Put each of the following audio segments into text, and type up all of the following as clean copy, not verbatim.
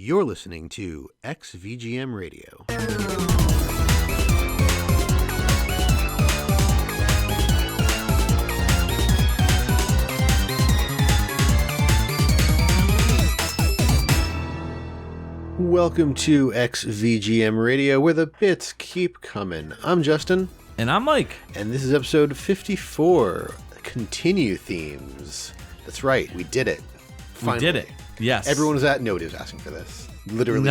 You're listening to XVGM Radio. Welcome to XVGM Radio, where the bits keep coming. I'm Justin. And I'm Mike. And this is episode 54, Continue Themes. That's right, we did it. Finally. We did it. Yes. Everyone was nobody was asking for this. Literally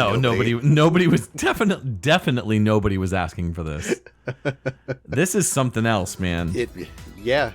nobody was definitely nobody was asking for this. This is something else, man. Yeah.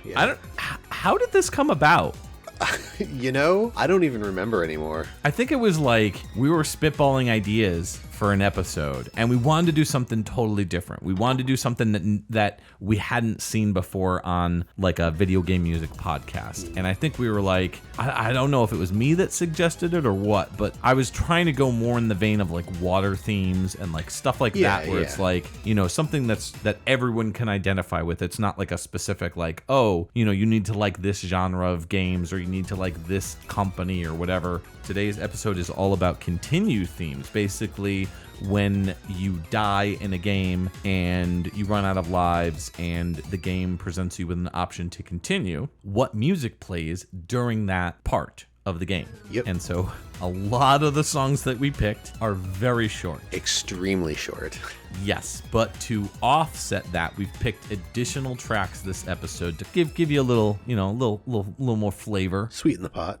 How did this come about? I don't even remember anymore. I think it was like we were spitballing ideas for an episode, and we wanted to do something totally different. We wanted to do something that we hadn't seen before on like a video game music podcast. And I think we were like, I don't know if it was me that suggested it or what, but I was trying to go more in the vein of like water themes and like stuff like that, where it's like, something that everyone can identify with. It's not like a specific like, oh, you need to like this genre of games, or you need to like this company or whatever. Today's episode is all about continue themes. Basically, when you die in a game and you run out of lives and the game presents you with an option to continue, what music plays during that part of the game. Yep. And so a lot of the songs that we picked are very short. Extremely short. Yes, but to offset that, we've picked additional tracks this episode to give you a little, little more flavor. Sweeten the pot.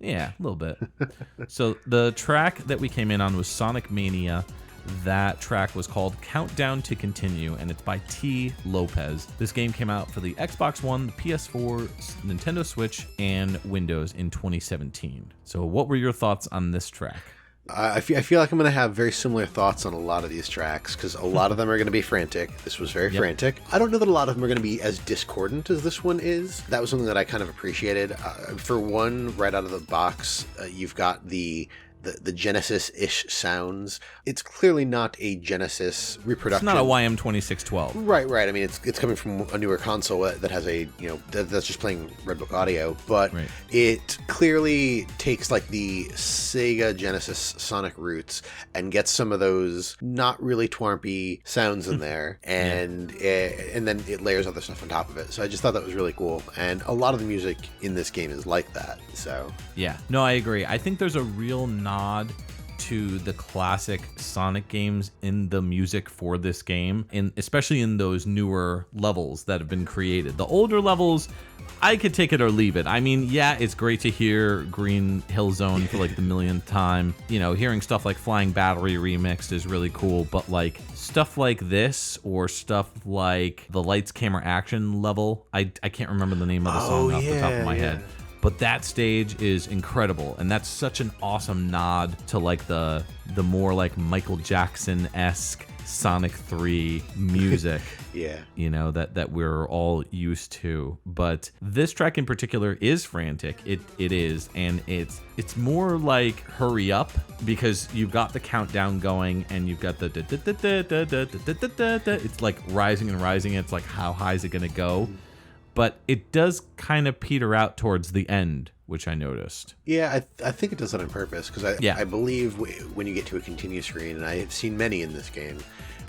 Yeah, a little bit. So the track that we came in on was Sonic Mania. That track was called Countdown to Continue, and it's by T. Lopez. This game came out for the Xbox One, the PS4, Nintendo Switch, and Windows in 2017. So what were your thoughts on this track? I feel like I'm going to have very similar thoughts on a lot of these tracks, because a lot of them are going to be frantic. This was very frantic. I don't know that a lot of them are going to be as discordant as this one is. That was something that I kind of appreciated. For one, right out of the box, you've got the Genesis-ish sounds. It's clearly not a Genesis reproduction. It's not a YM2612. Right. I mean, it's coming from a newer console that has a, that's just playing Redbook audio, but It clearly takes like the Sega Genesis Sonic roots and gets some of those not really twarmpy sounds in there, and then it layers other stuff on top of it. So I just thought that was really cool, and a lot of the music in this game is like that. So yeah, no, I agree. I think there's a real nod to the classic Sonic games in the music for this game, and especially in those newer levels that have been created. The older levels, I could take it or leave it. I mean, yeah, it's great to hear Green Hill Zone for like the millionth time. Hearing stuff like Flying Battery remixed is really cool, but like stuff like this or stuff like the Lights Camera Action level, I can't remember the name of the song off the top of my head. But that stage is incredible, and that's such an awesome nod to like the more like Michael Jackson-esque Sonic 3 music. That we're all used to. But this track in particular is frantic. It is, and it's more like hurry up, because you've got the countdown going and you've got the it's like rising and rising. It's like, how high is it gonna go? But it does kind of peter out towards the end, which I noticed. Yeah, I think it does that on purpose, because I believe when you get to a continue screen, and I have seen many in this game,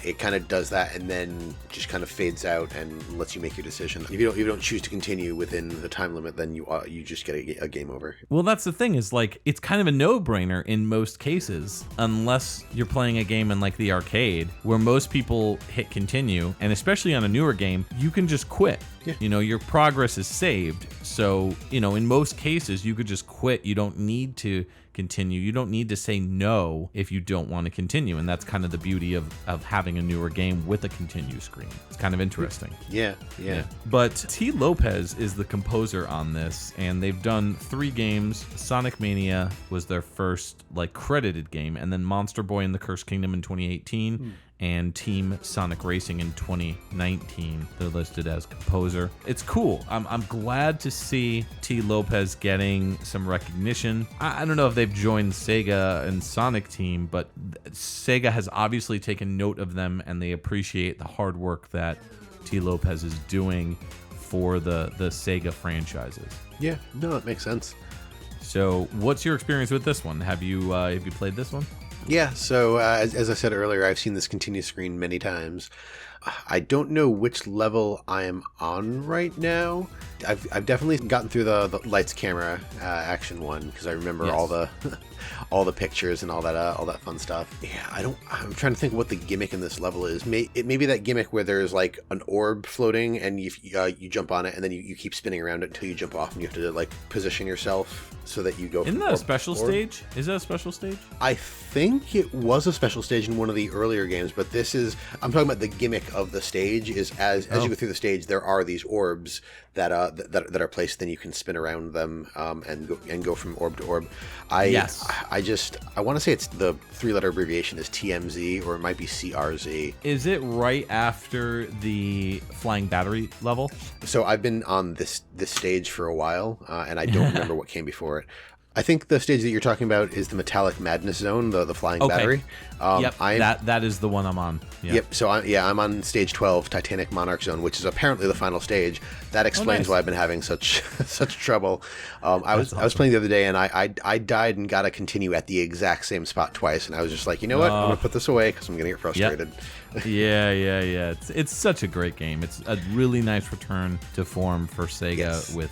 it kind of does that and then just kind of fades out and lets you make your decision. If you don't choose to continue within the time limit, then you just get a game over. Well, that's the thing, is like it's kind of a no-brainer in most cases, unless you're playing a game in like the arcade where most people hit continue, and especially on a newer game, you can just quit. Yeah. Your progress is saved. So, in most cases, you could just quit. You don't need to continue. You don't need to say no if you don't want to continue. And that's kind of the beauty of having a newer game with a continue screen. It's kind of interesting. Yeah. But T. Lopez is the composer on this, and they've done 3 games. Sonic Mania was their first like credited game, and then Monster Boy and the Cursed Kingdom in 2018. And Team Sonic Racing in 2019. They're listed as composer. It's cool. I'm glad to see T. Lopez getting some recognition. I don't know if they've joined Sega and Sonic team, but Sega has obviously taken note of them, and they appreciate the hard work that T. Lopez is doing for the Sega franchises. Yeah, no, it makes sense. So, what's your experience with this one? Have you played this one? Yeah, so as I said earlier, I've seen this continue screen many times. I don't know which level I am on right now. I've definitely gotten through the lights, camera, action one because I remember all the all the pictures and all that fun stuff. Yeah, I'm trying to think what the gimmick in this level is. It may be that gimmick where there's like an orb floating and you jump on it and then you keep spinning around it until you jump off and you have to like position yourself so that you go. Isn't that a special stage? Is that a special stage? I think it was a special stage in one of the earlier games, but I'm talking about the gimmick of the stage is as you go through the stage, there are these orbs that are placed. Then you can spin around them and go from orb to orb. I want to say it's the 3-letter abbreviation is TMZ or it might be CRZ. Is it right after the flying battery level? So I've been on this stage for a while, and I don't remember what came before it. I think the stage that you're talking about is the Metallic Madness Zone, the flying battery. Yep, that is the one I'm on. Yeah. Yep. So I'm on stage 12, Titanic Monarch Zone, which is apparently the final stage. That explains why I've been having such trouble. I was playing the other day and I died and got to continue at the exact same spot twice, and I was just like, you know what, I'm gonna put this away because I'm gonna get frustrated. Yep. Yeah. It's such a great game. It's a really nice return to form for Sega with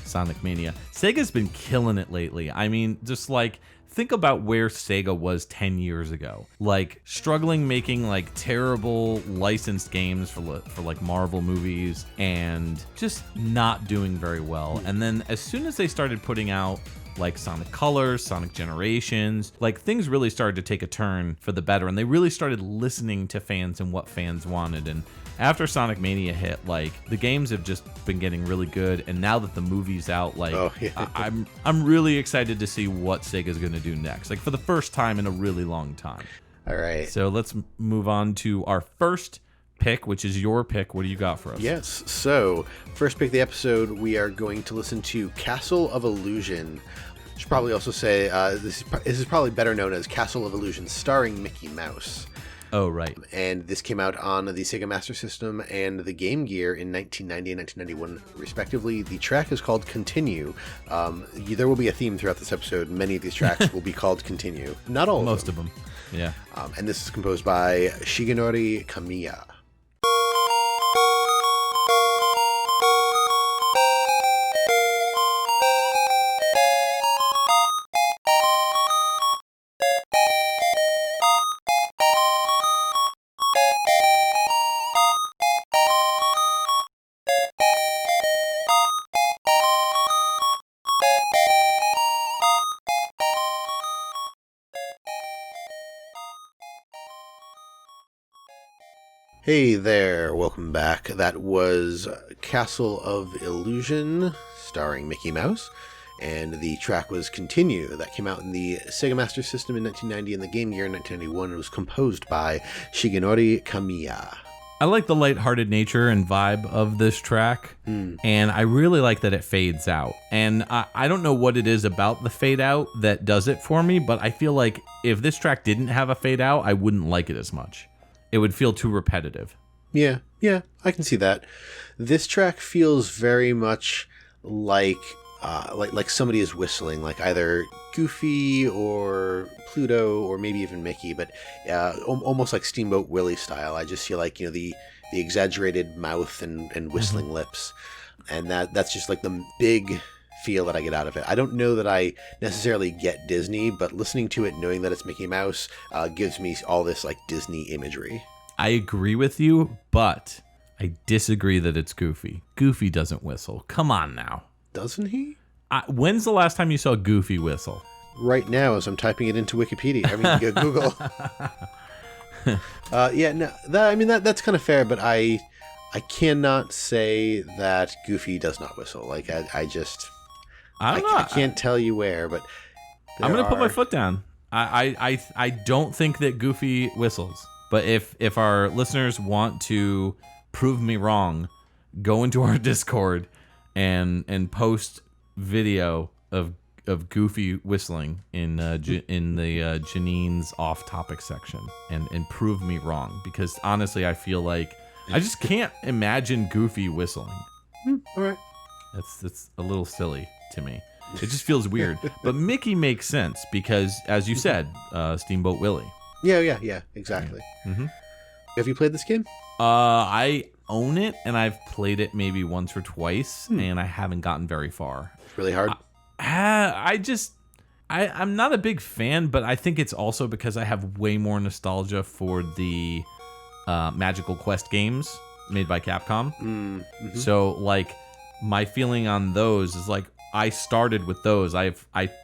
Sonic Mania. Sega's been killing it lately. I mean, just like think about where Sega was 10 years ago. Like struggling making like terrible licensed games for like Marvel movies and just not doing very well. And then as soon as they started putting out like Sonic Colors, Sonic Generations, like things really started to take a turn for the better, and they really started listening to fans and what fans wanted. And after Sonic Mania hit, like the games have just been getting really good, and now that the movie's out, like I'm really excited to see what Sega's going to do next, like for the first time in a really long time. All right. So let's move on to our first pick, which is your pick. What do you got for us? Yes. So, first pick of the episode, we are going to listen to Castle of Illusion. I should probably also say this is probably better known as Castle of Illusion starring Mickey Mouse. Oh, right. And this came out on the Sega Master System and the Game Gear in 1990 and 1991, respectively. The track is called Continue. There will be a theme throughout this episode. Many of these tracks will be called Continue. Not all Most of them. Yeah. And this is composed by Shigenori Kamiya. Hey there, welcome back. That was Castle of Illusion, starring Mickey Mouse, and the track was Continue. That came out in the Sega Master System in 1990 and the Game Gear in 1991. It was composed by Shigenori Kamiya. I like the lighthearted nature and vibe of this track, and I really like that it fades out. And I don't know what it is about the fade out that does it for me, but I feel like if this track didn't have a fade out, I wouldn't like it as much. It would feel too repetitive. Yeah, I can see that. This track feels very much like somebody is whistling, like either Goofy or Pluto or maybe even Mickey, but almost like Steamboat Willie style. I just feel like, you know, the exaggerated mouth and whistling lips, and that's just like the big feel that I get out of it. I don't know that I necessarily get Disney, but listening to it, knowing that it's Mickey Mouse, gives me all this like Disney imagery. I agree with you, but I disagree that it's Goofy. Goofy doesn't whistle. Come on now. Doesn't he? When's the last time you saw Goofy whistle? Right now, as I'm typing it into Wikipedia. I mean, Google. That's kind of fair, but I cannot say that Goofy does not whistle. Like I don't know. I can't tell you where, but I'm gonna put my foot down. I don't think that Goofy whistles. But if our listeners want to prove me wrong, go into our Discord and post video of Goofy whistling in the Janine's off-topic section and prove me wrong, because honestly I feel like I just can't imagine Goofy whistling. All right. That's a little silly to me. It just feels weird. But Mickey makes sense because, as you said, Steamboat Willie. Yeah, exactly. Mm-hmm. Have you played this game? I own it, and I've played it maybe once or twice, and I haven't gotten very far. It's really hard. I'm not a big fan, but I think it's also because I have way more nostalgia for the Magical Quest games made by Capcom. Mm-hmm. So, like, my feeling on those is like I started with those. I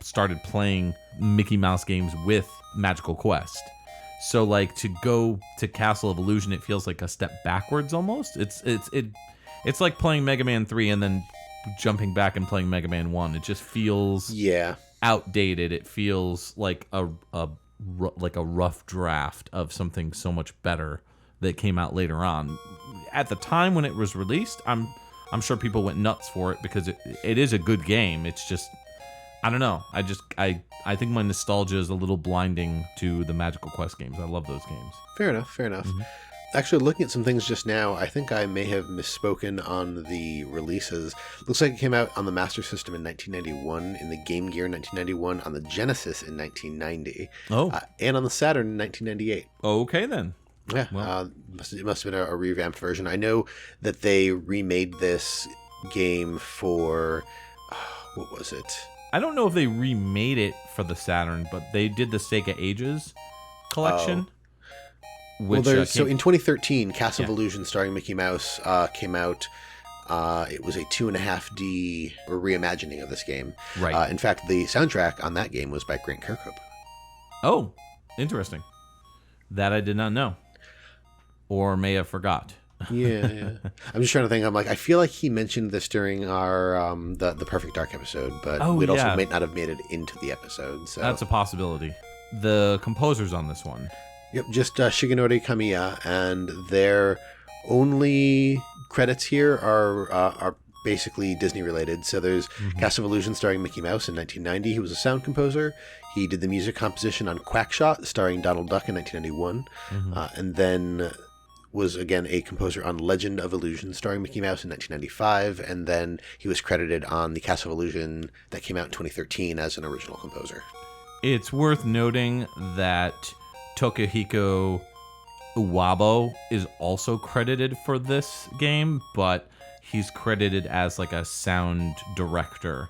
started playing Mickey Mouse games with Magical Quest. So, like, to go to Castle of Illusion, it feels like a step backwards almost. It's like playing Mega Man 3 and then jumping back and playing Mega Man 1. It just feels outdated. It feels like a rough draft of something so much better that came out later on. At the time when it was released, I'm sure people went nuts for it because it is a good game. It's just, I don't know. I think my nostalgia is a little blinding to the Magical Quest games. I love those games. Fair enough. Mm-hmm. Actually, looking at some things just now, I think I may have misspoken on the releases. Looks like it came out on the Master System in 1991, in the Game Gear in 1991, on the Genesis in 1990, and on the Saturn in 1998. Okay, then. Yeah, well. It must have been a revamped version. I know that they remade this game for, what was it? I don't know if they remade it for the Saturn, but they did the Sega Ages collection. Which, so in 2013, Castle of Illusion starring Mickey Mouse came out. It was a 2.5D reimagining of this game. Right. In fact, the soundtrack on that game was by Grant Kirkhope. Oh, interesting. That I did not know. Or may have forgot. Yeah. I'm just trying to think. I'm like, I feel like he mentioned this during our the Perfect Dark episode, but we'd also might not have made it into the episode. So that's a possibility. The composers on this one. Yep, just Shigenori Kamiya, and their only credits here are basically Disney related. So there's Castle of Illusion starring Mickey Mouse in 1990. He was a sound composer. He did the music composition on Quackshot starring Donald Duck in 1991, and then was again a composer on Legend of Illusion starring Mickey Mouse in 1995, and then he was credited on the Castle of Illusion that came out in 2013 as an original composer. It's worth noting that Tokuhiko Uwabo is also credited for this game, but he's credited as like a sound director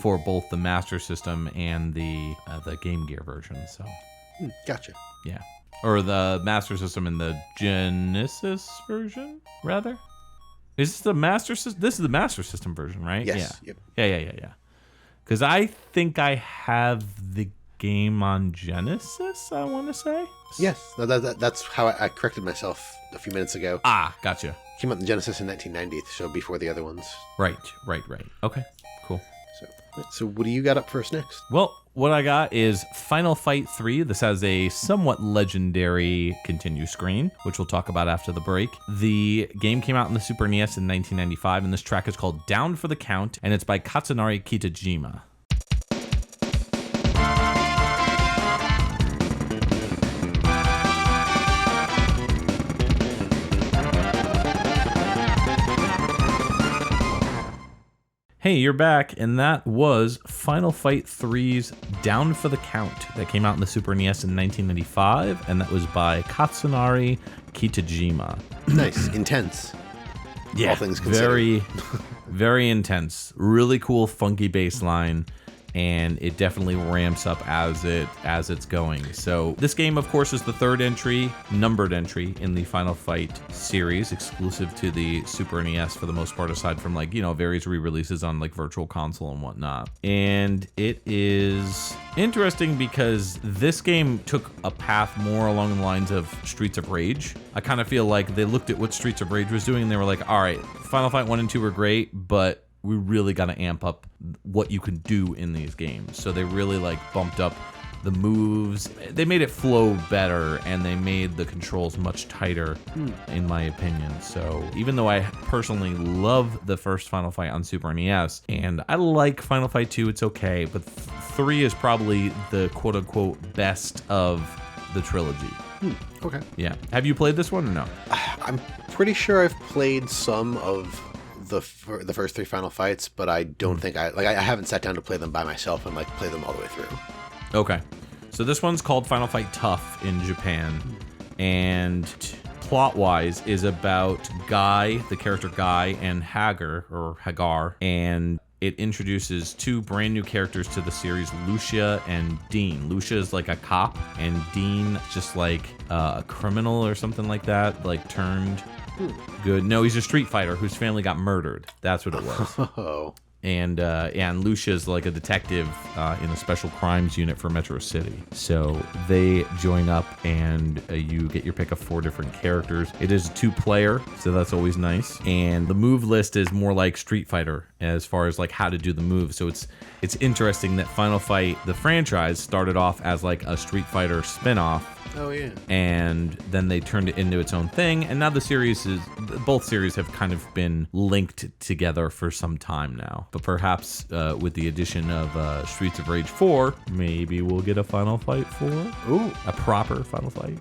for both the Master System and the Game Gear version. So, gotcha. Yeah, or the Master System and the Genesis version, rather. Is this the Master System? This is the Master System version, right? Yes. Yeah. Yep. Yeah. Because I think I have the game on Genesis, I want to say. Yes, that's how I corrected myself a few minutes ago. Gotcha. Came out in Genesis in 1990, so before the other ones. Right. Okay, cool. So what do you got up for us next? Well, what I got is Final Fight 3. This has a somewhat legendary continue screen, which we'll talk about after the break. The game came out on the Super NES in 1995, and this track is called Down for the Count, and it's by Katsunari Kitajima. Hey, you're back, and that was Final Fight 3's Down for the Count that came out in the Super NES in 1995, and that was by Katsunari Kitajima. Nice. Intense. Yeah, all things considered. Very intense. Really cool, funky bass line, and it definitely ramps up as it's going. So this game, of course, is the third numbered entry in the Final Fight series, exclusive to the Super NES for the most part, aside from various re-releases on Virtual Console and whatnot. And it is interesting because this game took a path more along the lines of Streets of Rage. I kind of feel like they looked at what Streets of Rage was doing and they were like, all right, Final Fight 1 and 2 were great, but we really got to amp up what you can do in these games. So they really bumped up the moves. They made it flow better, and they made the controls much tighter, in my opinion. So even though I personally love the first Final Fight on Super NES, and I like Final Fight 2, it's okay, but 3 is probably the quote-unquote best of the trilogy. Okay. Yeah. Have you played this one or no? I'm pretty sure I've played some of the first 3 Final Fights, but I don't think I haven't sat down to play them by myself and like play them all the way through. Okay. So this one's called Final Fight Tough in Japan, and plot-wise is about Guy, the character Guy, and Hagar, and it introduces 2 brand new characters to the series, Lucia and Dean. Lucia is like a cop, and Dean just like a criminal or something like that, like turned good. No, he's a street fighter whose family got murdered. That's what it was. Oh. And Lucia's like a detective in a special crimes unit for Metro City. So they join up, and you get your pick of 4 different characters. It is a 2-player, so that's always nice. And the move list is more like Street Fighter as far as like how to do the moves. So it's interesting that Final Fight, the franchise, started off as like a Street Fighter spin-off. Oh yeah. And then they turned it into its own thing, and now both series have kind of been linked together for some time now. But perhaps with the addition of Streets of Rage 4, maybe we'll get a Final Fight 4. Ooh, a proper Final Fight.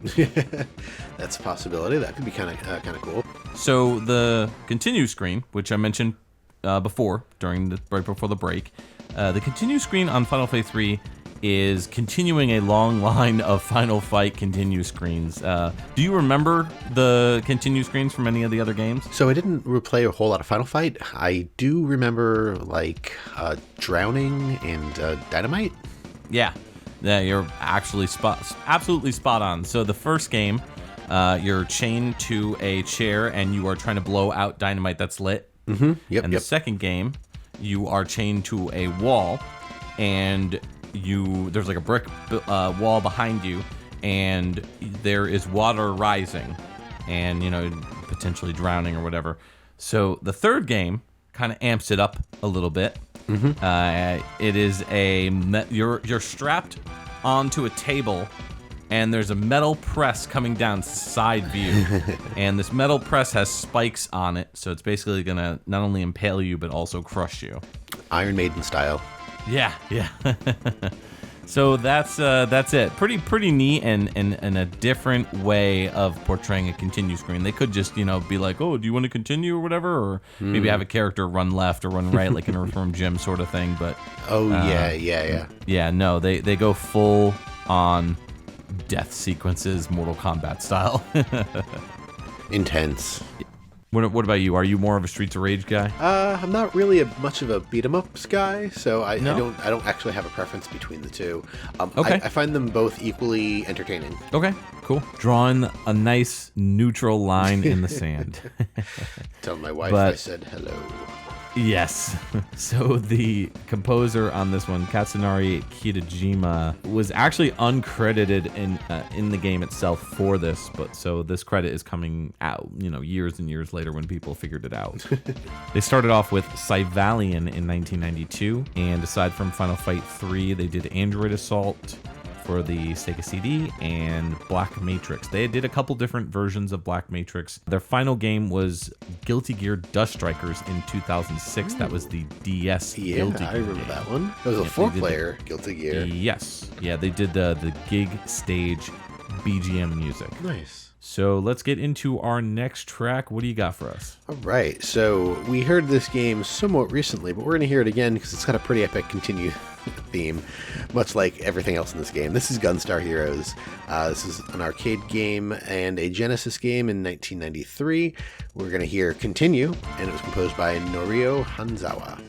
That's a possibility. That could be kind of cool. So the continue screen, which I mentioned before right before the break, the continue screen on Final Fight 3 is continuing a long line of Final Fight continue screens. Do you remember the continue screens from any of the other games? So I didn't play a whole lot of Final Fight. I do remember like Drowning and Dynamite. Yeah, you're actually absolutely spot on. So the first game, you're chained to a chair and you are trying to blow out dynamite that's lit. Mm-hmm. Yep. And the second game, you are chained to a wall, and there's like a brick wall behind you, and there is water rising, and potentially drowning or whatever. So the third game kind of amps it up a little bit. Mm-hmm. It is you're strapped onto a table, and there's a metal press coming down side view, and this metal press has spikes on it, so it's basically gonna not only impale you but also crush you. Iron Maiden style. Yeah. So that's it. Pretty neat and a different way of portraying a continue screen. They could just be like, oh, do you want to continue or whatever, or maybe have a character run left or run right like in a Earthworm Jim sort of thing. But yeah. No, they go full on death sequences, Mortal Kombat style. Intense. What about you? Are you more of a Streets of Rage guy? I'm not really much of a beat 'em ups guy, so I don't actually have a preference between the two. Okay. I find them both equally entertaining. Okay, cool. Drawing a nice neutral line in the sand. Tell my wife I said hello. Yes. So the composer on this one, Katsunari Kitajima, was actually uncredited in the game itself for this, but so this credit is coming out, years and years later when people figured it out. They started off with Cybalion in 1992, and aside from Final Fight 3, they did Android Assault for the Sega CD and Black Matrix. They did a couple different versions of Black Matrix. Their final game was Guilty Gear Dust Strikers in 2006. That was the DS Guilty Gear. I remember game. that one. It was a 4-player Guilty Gear. Yes. Yeah, they did the gig stage BGM music. Nice. So let's get into our next track. What do you got for us? All right. So we heard this game somewhat recently, but we're going to hear it again because it's got a pretty epic continue theme, much like everything else in this game. This is Gunstar Heroes. This is an arcade game and a Genesis game in 1993. We're going to hear Continue, and it was composed by Norio Hanzawa.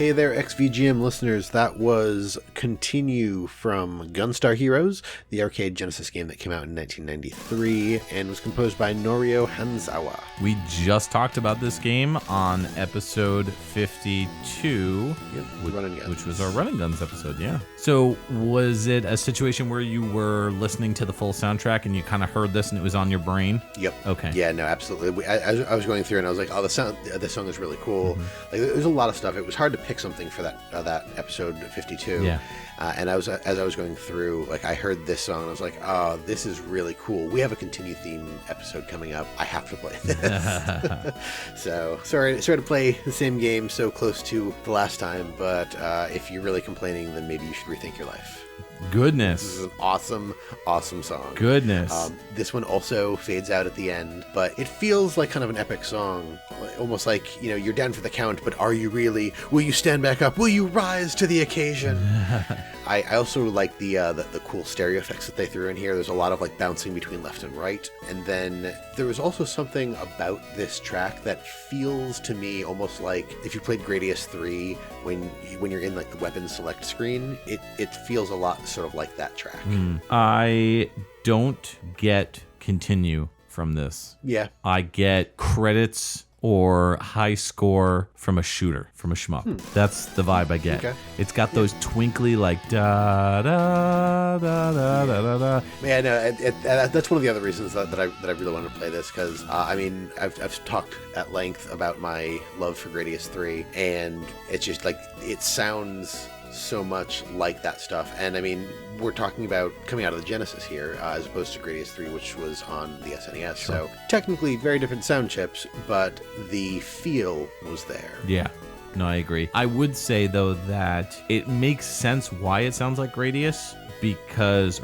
Hey there, XVGM listeners. That was Continue from Gunstar Heroes, the arcade Genesis game that came out in 1993 and was composed by Norio Hanzawa. We just talked about this game on episode 52, which was our Run and Guns episode, yeah. So was it a situation where you were listening to the full soundtrack and you kind of heard this and it was on your brain? Yep. Okay. Yeah, no, absolutely. I was going through and I was like, oh, this song is really cool. Like, there's a lot of stuff. It was hard to pick something for that episode 52. Yeah. And as I was going through, like, I heard this song and I was like, oh, this is really cool. We have a Continue theme episode coming up. I have to play this. So sorry to play the same game so close to the last time, but if you're really complaining, then maybe you should rethink your life. Goodness. This is an awesome, awesome song. Goodness. This one also fades out at the end, but it feels like kind of an epic song. Almost like, you're down for the count, but are you really? Will you stand back up? Will you rise to the occasion? I also like the cool stereo effects that they threw in here. There's a lot of like bouncing between left and right. And then there was also something about this track that feels to me almost like if you played Gradius 3, when you're in like the weapon select screen, it feels a lot sort of like that track. I don't get Continue from this. Yeah. I get credits or high score from a shooter, from a shmup. That's the vibe I get. Okay. It's got those twinkly like da da da da da da da. Yeah, no, that's one of the other reasons that I really want to play this, because I've talked at length about my love for Gradius 3, and it's just like it sounds so much like that stuff. And I mean, we're talking about coming out of the Genesis here, as opposed to Gradius 3, which was on the SNES. Sure. So technically very different sound chips, but the feel was there. Yeah. No, I agree. I would say, though, that it makes sense why it sounds like Gradius, because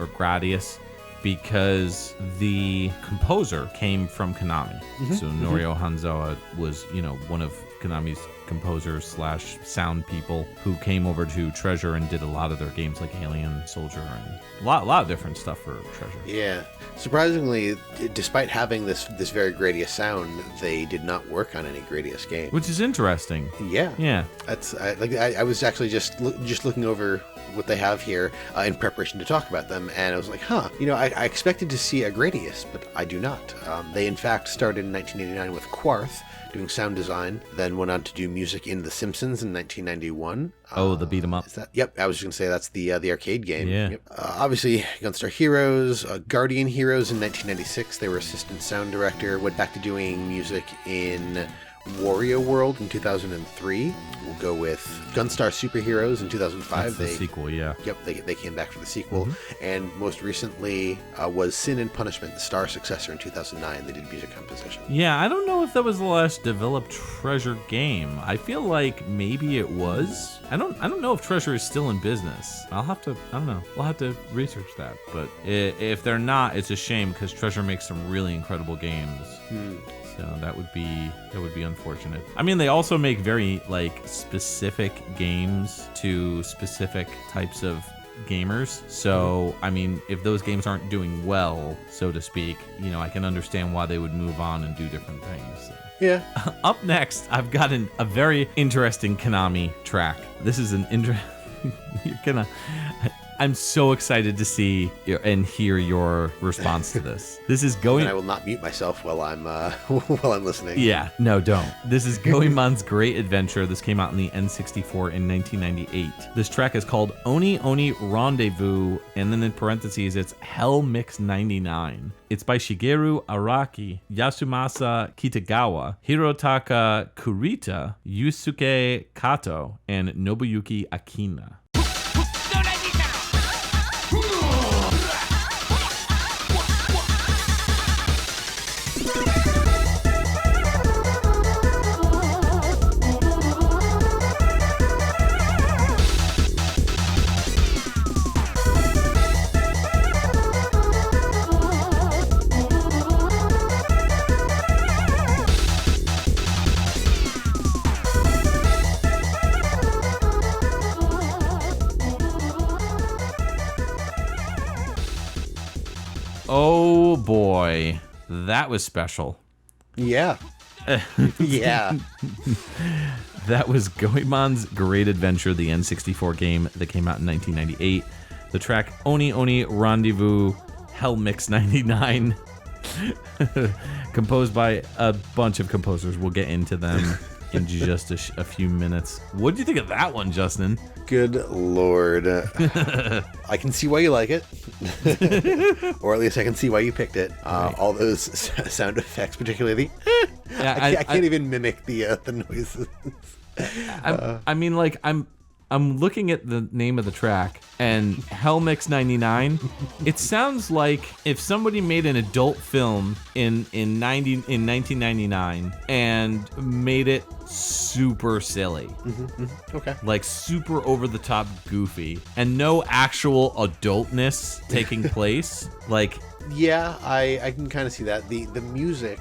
the composer came from Konami. So Norio Hanzawa was, one of Konami's composers / sound people who came over to Treasure and did a lot of their games like Alien, Soldier, and a lot of different stuff for Treasure. Yeah. Surprisingly, despite having this very Gradius sound, they did not work on any Gradius game. Which is interesting. Yeah. Yeah. I was actually just looking over what they have here in preparation to talk about them, and I was like, I expected to see a Gradius, but I do not. They in fact started in 1989 with Quarth, doing sound design, then went on to do music in The Simpsons in 1991. The beat 'em up. Yep, I was just going to say that's the arcade game. Yeah. Yep. Obviously, Gunstar Heroes, Guardian Heroes in 1996. They were assistant sound director. Went back to doing music in Wario World in 2003. We'll go with Gunstar Superheroes in 2005. That's the sequel, yeah. Yep, they came back for the sequel. And most recently was Sin and Punishment, the Star successor in 2009. They did music composition. Yeah, I don't know if that was the last developed Treasure game. I feel like maybe it was. I don't know if Treasure is still in business. I don't know. We'll have to research that. But if they're not, it's a shame, because Treasure makes some really incredible games. So that would be unfortunate. I mean, they also make very specific games to specific types of gamers. So, I mean, if those games aren't doing well, so to speak, I can understand why they would move on and do different things. So. Yeah. Up next, I've got a very interesting Konami track. This is an I'm so excited to see and hear your response to this. This is going. And I will not mute myself while I'm listening. Yeah, no, don't. This is Goemon's Great Adventure. This came out in the N64 in 1998. This track is called Oni Oni Rendezvous, and then in parentheses it's Hell Mix 99. It's by Shigeru Araki, Yasumasa Kitagawa, Hirotaka Kurita, Yusuke Kato, and Nobuyuki Akina. Oh boy, that was special. Yeah. Yeah. That was Goemon's Great Adventure, the N64 game that came out in 1998. The track Oni Oni Rendezvous Hell Mix 99, composed by a bunch of composers. We'll get into them in just a few minutes. What do you think of that one, Justin? Good Lord. I can see why you like it. Or at least I can see why you picked it. Right. All those sound effects, particularly the... I can't even mimic the noises. I mean, like, I'm looking at the name of the track, and Hell Mix 99. It sounds like if somebody made an adult film in 1999 and made it super silly. Okay. Like super over the top goofy and no actual adultness taking place. Like, yeah, I can kind of see that. The music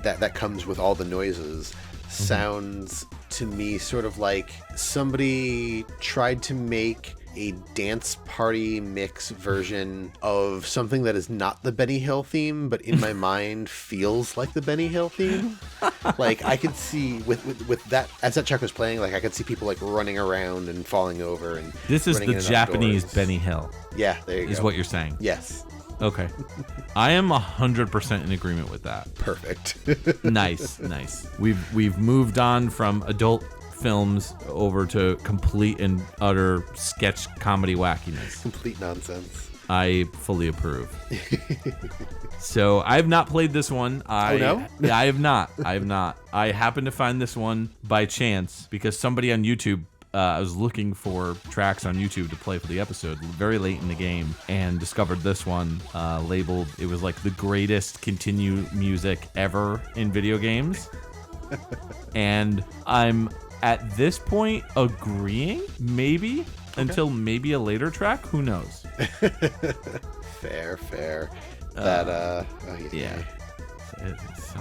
that comes with all the noises sounds to me sort of like somebody tried to make a dance party mix version of something that is not the Benny Hill theme, but in my mind feels like the Benny Hill theme. Like I could see with that, as that track was playing, like I could see people like running around and falling over. And this is the Japanese Benny Hill. Yeah, there you go. Is what you're saying. Yes. Okay. I am 100% in agreement with that. Perfect. Nice. We've moved on from adult films over to complete and utter sketch comedy wackiness. Complete nonsense. I fully approve. So I have not played this one. No? Yeah, I have not. I happened to find this one by chance because somebody on YouTube, I was looking for tracks on YouTube to play for the episode very late in the game and discovered this one labeled, it was like the greatest continue music ever in video games. And I'm at this point agreeing, maybe, until maybe a later track. Who knows? Fair. Yeah. It's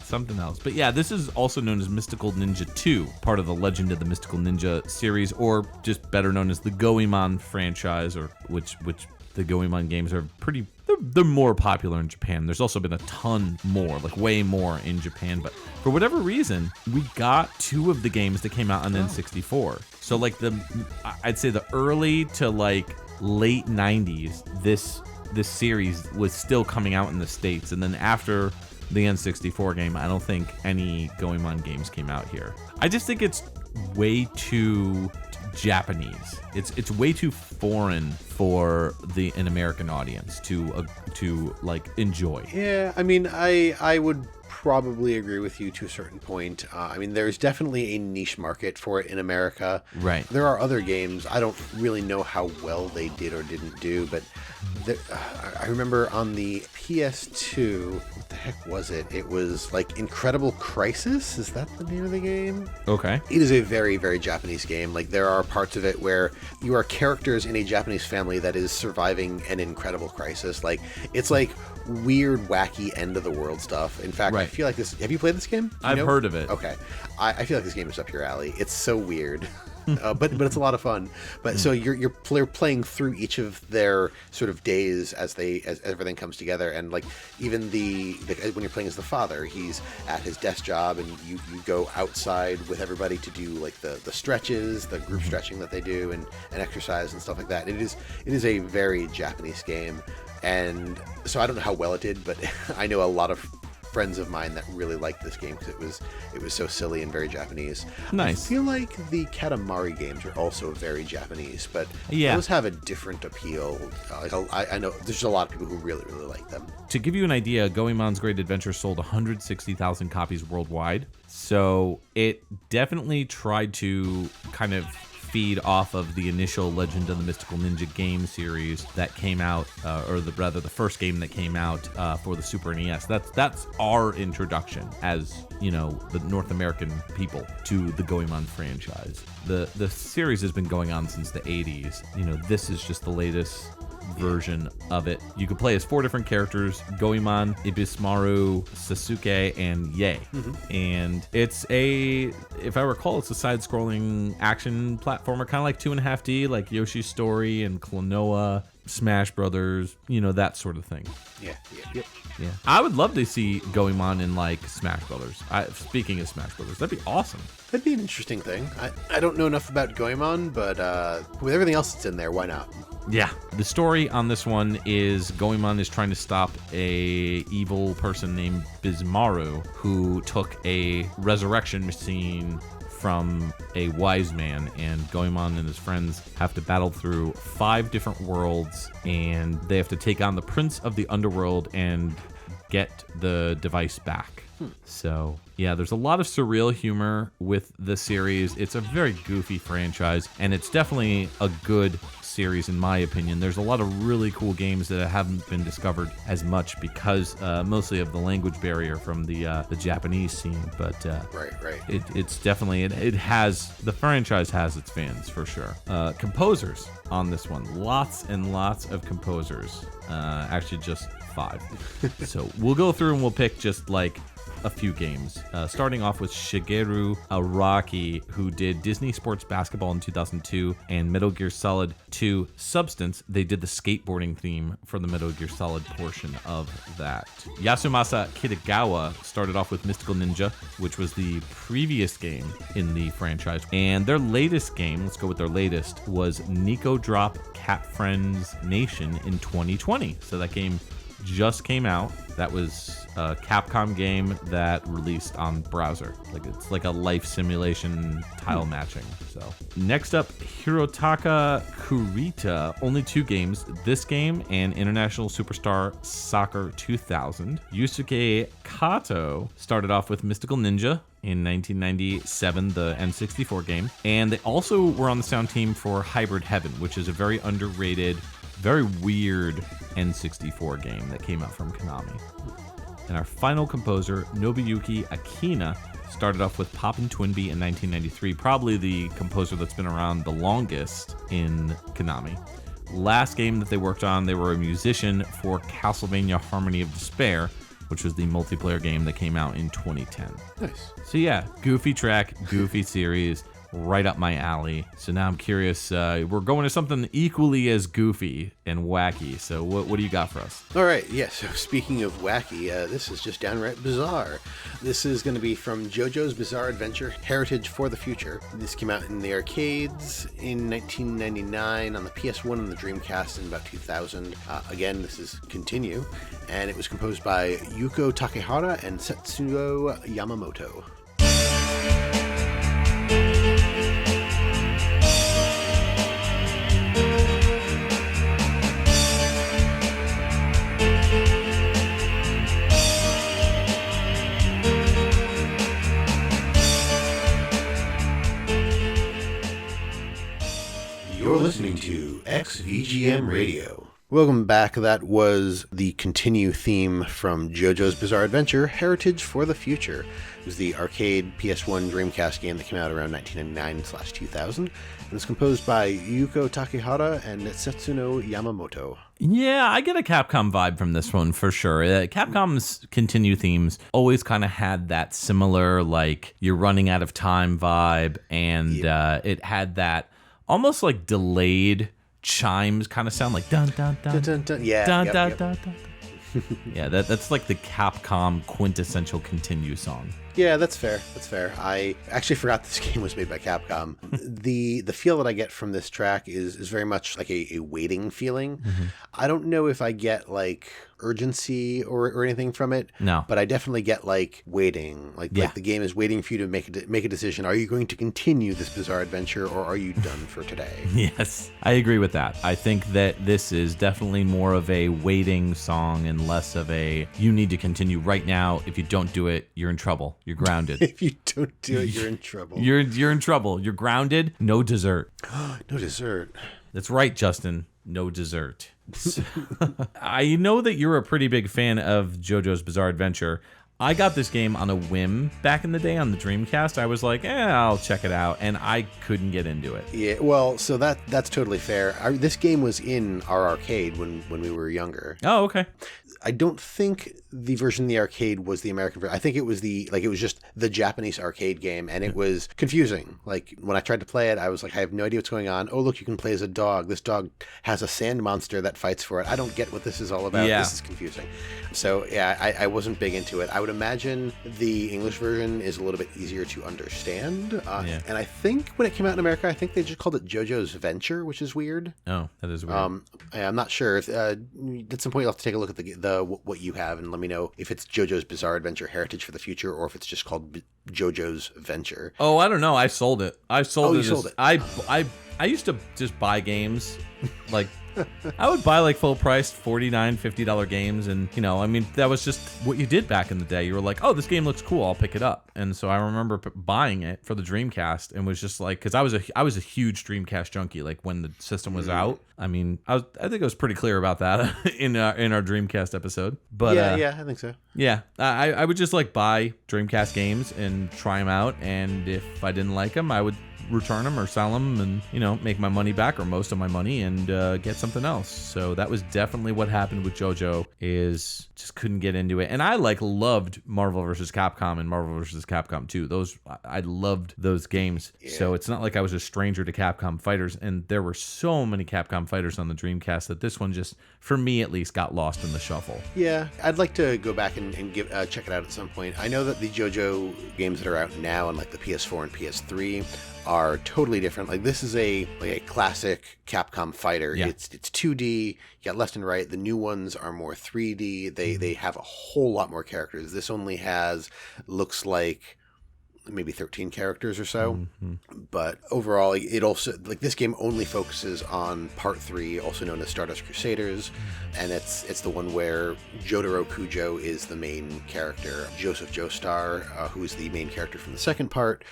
something else. But yeah, this is also known as Mystical Ninja 2, part of the Legend of the Mystical Ninja series, or just better known as the Goemon franchise, or which the Goemon games are they're more popular in Japan. There's also been a ton more, like way more in Japan, but for whatever reason, we got 2 of the games that came out on N64. So like I'd say the early to like late 90s, this series was still coming out in the States, and then after the N64 game, I don't think any Goemon games came out here. I just think it's way too Japanese. It's way too foreign for an American audience to like enjoy. Yeah, I mean, I would probably agree with you to a certain point. I mean, there's definitely a niche market for it in America. Right. There are other games. I don't really know how well they did or didn't do, but I remember on the PS2, what the heck was it? It was like Incredible Crisis. Is that the name of the game? Okay. It is a very, very Japanese game. Like there are parts of it where you are characters in a Japanese family that is surviving an incredible crisis. Like it's like weird, wacky, end of the world stuff. In fact, right. I feel like this. Have you played this game? I've heard of it. Okay, I feel like this game is up your alley. It's so weird. But it's a lot of fun. But so you're playing through each of their sort of days as everything comes together, and like even when you're playing as the father, he's at his desk job, and you go outside with everybody to do like the stretches, the group stretching that they do, and exercise and stuff like that. It is a very Japanese game, and so I don't know how well it did, but I know a lot of friends of mine that really liked this game because it was so silly and very Japanese. Nice. I feel like the Katamari games are also very Japanese, but yeah, those have a different appeal. I know there's a lot of people who really, really like them. To give you an idea, Goemon's Great Adventure sold 160,000 copies worldwide, so it definitely tried to kind of feed off of the initial Legend of the Mystical Ninja game series that came out, or the first game that came out for the Super NES. That's our introduction as, you know, the North American people to the Goemon franchise. The series has been going on since the 80s. You know, this is just the latest version of it. You can play as 4 different characters: Goemon, Ibismaru, Sasuke, and Yae. And it's if I recall, it's a side-scrolling action platformer, kind of like 2.5D, like Yoshi's Story and Klonoa Smash Brothers, that sort of thing. Yeah. Yeah, I would love to see Goemon in like Smash Brothers. Speaking of Smash Brothers, that'd be awesome. That'd be an interesting thing. I don't know enough about Goemon, but with everything else that's in there, why not? Yeah. The story on this one is Goemon is trying to stop a evil person named Bismaru who took a resurrection machine from a wise man, and Goemon and his friends have to battle through 5 different worlds, and they have to take on the Prince of the Underworld and get the device back. So, yeah, there's a lot of surreal humor with the series. It's a very goofy franchise, and it's definitely a good series in my opinion. There's a lot of really cool games that haven't been discovered as much because mostly of the language barrier from the Japanese scene. But right. It's definitely the franchise has its fans for sure. Composers on this one, lots and lots of composers. Actually, just 5. So we'll go through and we'll pick just like a few games, starting off with Shigeru Araki, who did Disney Sports Basketball in 2002 and Metal Gear Solid 2 Substance. They did the skateboarding theme for the Metal Gear Solid portion of that. Yasumasa Kitagawa started off with Mystical Ninja, which was the previous game in the franchise. And their latest game, let's go with their latest, was Nico Drop Cat Friends Nation in 2020. So that game just came out. That was a Capcom game that released on browser. It's like a life simulation tile matching. So next up, Hirotaka Kurita. Only 2 games. This game and International Superstar Soccer 2000. Yusuke Kato started off with Mystical Ninja in 1997, the N64 game. And they also were on the sound team for Hybrid Heaven, which is a very underrated, very weird N64 game that came out from Konami. And our final composer, Nobuyuki Akina, started off with Poppin' Twinbee in 1993, probably the composer that's been around the longest in Konami. Last game that they worked on, they were a musician for Castlevania Harmony of Despair, which was the multiplayer game that came out in 2010. Nice. So yeah, goofy track, goofy series. Right up my alley. So now I'm curious. We're going to something equally as goofy and wacky. So what do you got for us? All right. Yeah. So speaking of wacky, this is just downright bizarre. This is going to be from JoJo's Bizarre Adventure: Heritage for the Future. This came out in the arcades in 1999, on the PS1 and the Dreamcast in about 2000. Again, this is Continue, and it was composed by Yuko Takehara and Setsuo Yamamoto. You're listening to XVGM Radio. Welcome back. That was the Continue theme from JoJo's Bizarre Adventure: Heritage for the Future. It was the arcade PS1 Dreamcast game that came out around 1999/2000. And it's composed by Yuko Takehara and Setsuno Yamamoto. Yeah, I get a Capcom vibe from this one for sure. Capcom's Continue themes always kind of had that similar, like, you're running out of time vibe, and it had that almost like delayed chimes kind of sound, like dun dun dun dun dun. Yeah, dun dun dun dun. Yeah, that's like the Capcom quintessential Continue song. Yeah, that's fair. That's fair. I actually forgot this game was made by Capcom. The feel that I get from this track is very much like a waiting feeling. Mm-hmm. I don't know if I get like urgency or anything from it. No. But I definitely get like waiting. Like the game is waiting for you to make a decision. Are you going to continue this bizarre adventure, or are you done for today? Yes, I agree with that. I think that this is definitely more of a waiting song and less of a you need to continue right now. If you don't do it, you're in trouble. You're grounded. If you don't do it, you're in trouble. You're in trouble. You're grounded. No dessert. No dessert. That's right, Justin. No dessert. I know that you're a pretty big fan of JoJo's Bizarre Adventure. I got this game on a whim back in the day on the Dreamcast. I was like, I'll check it out, and I couldn't get into it. Yeah, well, so that's totally fair. This game was in our arcade when we were younger. Oh, okay. I don't think the version in the arcade was the American version. I think it was it was just the Japanese arcade game, and it was confusing. Like, when I tried to play it, I was like, I have no idea what's going on. Oh, look, you can play as a dog. This dog has a sand monster that fights for it. I don't get what this is all about. Yeah. This is confusing. So, yeah, I wasn't big into it. I would imagine the English version is a little bit easier to understand. And I think when it came out in America, I think they just called it JoJo's Venture, which is weird. Oh, that is weird. I'm not sure. If, at some point, you'll have to take a look at the what you have and let me know if it's JoJo's Bizarre Adventure Heritage for the Future or if it's just called JoJo's Venture. Oh, I don't know. I sold it. I sold it. You sold it. I used to just buy games like I would buy like full priced $49, $50 games, and I mean, that was just what you did back in the day. You were like, oh, this game looks cool, I'll pick it up. And so I remember buying it for the Dreamcast and was just like, because I was a huge Dreamcast junkie. Like when the system was out, I mean, I think I was pretty clear about that in our Dreamcast episode. But yeah, I think so. Yeah, I would just like buy Dreamcast games and try them out, and if I didn't like them, I would return them or sell them and make my money back or most of my money and get something else. So that was definitely what happened with JoJo, is just couldn't get into it. And I loved Marvel vs. Capcom and Marvel vs. Capcom 2. Those, I loved those games. Yeah. So it's not like I was a stranger to Capcom fighters, and there were so many Capcom fighters on the Dreamcast that this one just, for me at least, got lost in the shuffle. Yeah, I'd like to go back and give check it out at some point. I know that the JoJo games that are out now on like the PS4 and PS3 are totally different. Like, this is a classic Capcom fighter. Yeah. It's 2D, you got left and right. The new ones are more 3D. They have a whole lot more characters. This only has, looks like, maybe 13 characters or so. Mm-hmm. But overall, it also, like, this game only focuses on part 3, also known as Stardust Crusaders, and it's the one where Jotaro Kujo is the main character. Joseph Joestar, who is the main character from the second part,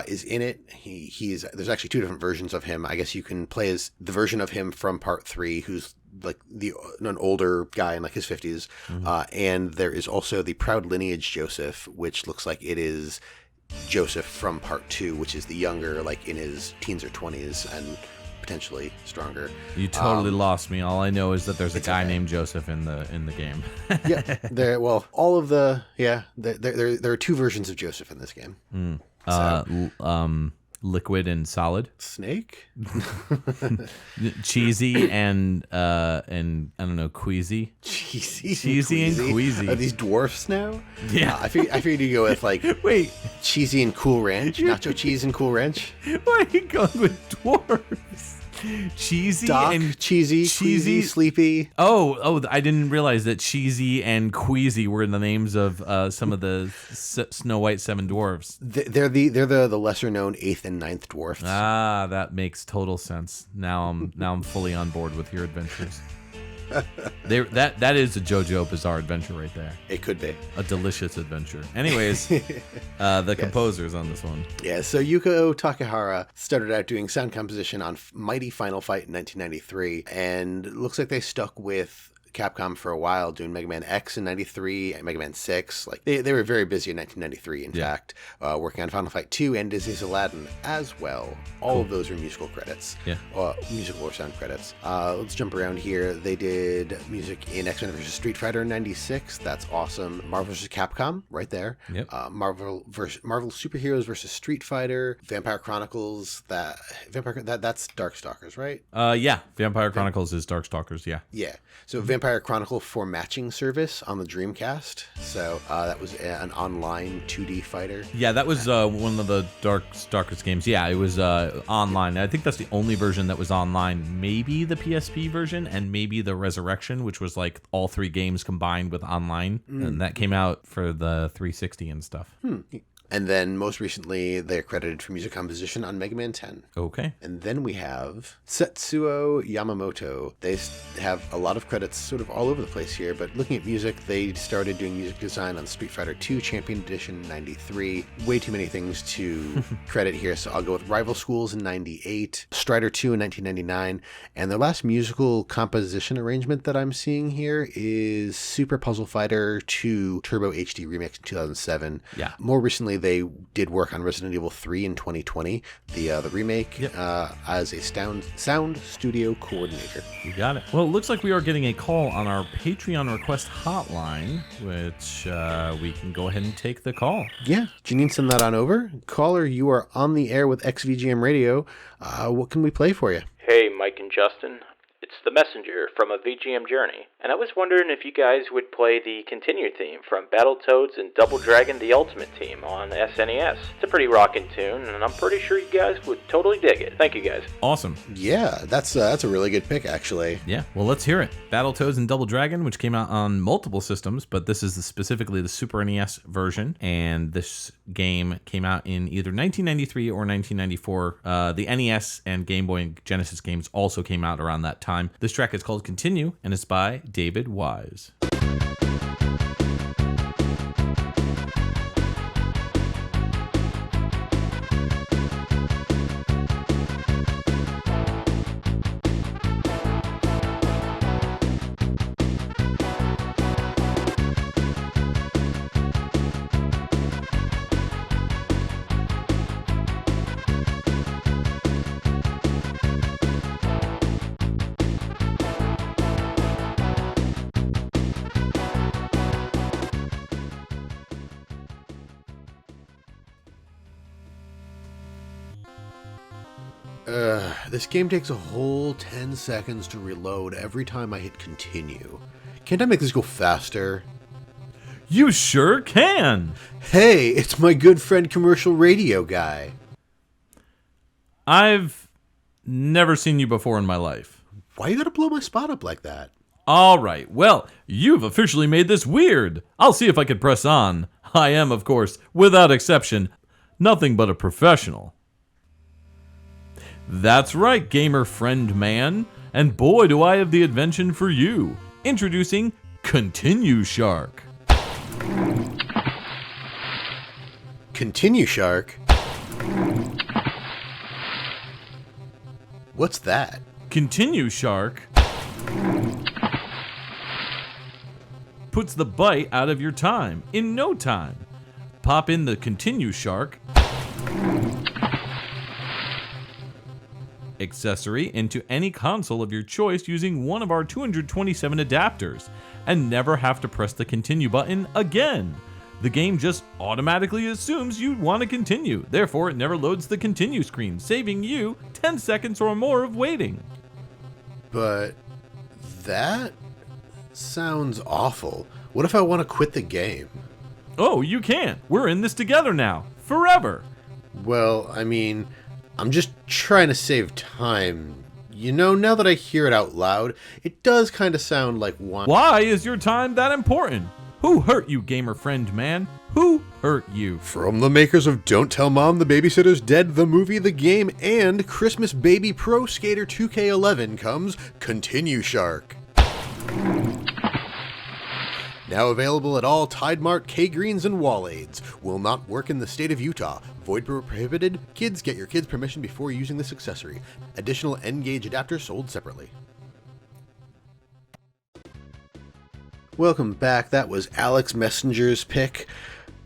is in it. There's actually 2 different versions of him. I guess you can play as the version of him from part 3, who's like an older guy in like his 50s. Mm-hmm. And there is also the Proud Lineage Joseph, which looks like it is Joseph from part 2, which is the younger, like in his teens or 20s and potentially stronger. You totally lost me. All I know is that there's a guy named Joseph in the game. Yeah, there are 2 versions of Joseph in this game. Liquid and solid. Snake. Cheesy and I don't know, queasy. Cheesy and queasy. Are these dwarfs now? Yeah. I figured you go with like cheesy and Cool Ranch, nacho cheese and Cool Ranch. Why are you going with dwarfs? Cheesy Doc, and cheesy, sleepy. Oh! I didn't realize that cheesy and queasy were the names of some of the Snow White 7 dwarfs. They're the lesser known 8th and 9th dwarfs. Ah, that makes total sense. Now I'm fully on board with your adventures. That is a JoJo Bizarre Adventure right there. It could be a delicious adventure. Anyways, the composers on this one. Yeah, so Yuko Takehara started out doing sound composition on Mighty Final Fight in 1993, and it looks like they stuck with Capcom for a while, doing Mega Man X in 93 and Mega Man 6. Like, they were very busy in 1993, in fact, working on Final Fight 2 and Disney's Aladdin as well. All of those are musical credits. Yeah. Musical or sound credits. Let's jump around here. They did music in X-Men vs. Street Fighter in 96. That's awesome. Marvel vs. Capcom, right there. Yep. Marvel Superheroes vs. Street Fighter. Vampire Chronicles. That's Darkstalkers, right? Yeah. Vampire Chronicles is Darkstalkers, yeah. Yeah. So Vampire Chronicle for matching service on the Dreamcast. So that was an online 2D fighter. Yeah, that was one of the Darkest games. Yeah, it was online. I think that's the only version that was online. Maybe the PSP version and maybe the Resurrection, which was like all 3 games combined with online. And that came out for the 360 and stuff. And then most recently, they're credited for music composition on Mega Man 10. Okay. And then we have Setsuo Yamamoto. They have a lot of credits sort of all over the place here, but looking at music, they started doing music design on Street Fighter II Champion Edition 93. Way too many things to credit here, so I'll go with Rival Schools in 98, Strider 2 in 1999, and their last musical composition arrangement that I'm seeing here is Super Puzzle Fighter 2 Turbo HD Remix in 2007. Yeah. More recently, they did work on Resident Evil 3 in 2020, the remake, as a sound studio coordinator. You got it. Well, it looks like we are getting a call on our Patreon request hotline, which we can go ahead and take the call. Yeah, Janine, send that on over. Caller, you are on the air with XVGM Radio. What can we play for you? Hey, Mike and Justin. It's the Messenger from a VGM Journey, and I was wondering if you guys would play the Continue theme from Battletoads and Double Dragon the Ultimate Team on SNES. It's a pretty rockin' tune, and I'm pretty sure you guys would totally dig it. Thank you, guys. Awesome. Yeah, that's a really good pick, actually. Yeah, well, let's hear it. Battletoads and Double Dragon, which came out on multiple systems, but this is specifically the Super NES version, and this game came out in either 1993 or 1994. The NES and Game Boy and Genesis games also came out around that time. This track is called Continue, and it's by David Wise. This game takes a whole 10 seconds to reload every time I hit continue. Can't I make this go faster? You sure can! Hey, it's my good friend Commercial Radio Guy. I've never seen you before in my life. Why you gotta blow my spot up like that? All right, well, you've officially made this weird. I'll see if I can press on. I am, of course, without exception, nothing but a professional. That's right, gamer friend man. And boy, do I have the invention for you. Introducing Continue Shark. Continue Shark? What's that? Continue Shark puts the bite out of your time in no time. Pop in the Continue Shark accessory into any console of your choice using one of our 227 adapters and never have to press the continue button again. The game just automatically assumes you want to continue, therefore it never loads the continue screen, saving you 10 seconds or more of waiting. But that sounds awful. What if I want to quit the game? Oh, you can't. We're in this together now, forever. Well, I mean, I'm just trying to save time. You know, now that I hear it out loud, it does kind of sound like one. Why is your time that important? Who hurt you, gamer friend man? Who hurt you? From the makers of Don't Tell Mom the Babysitter's Dead, the movie, the game, and Christmas Baby Pro Skater 2K11 comes Continue Shark. Now available at all Tide Mart, K-Greens, and Wall-Aids. Will not work in the state of Utah. Void where prohibited. Kids, get your kids' permission before using this accessory. Additional N-Gauge adapter sold separately. Welcome back. That was Alex Messenger's pick.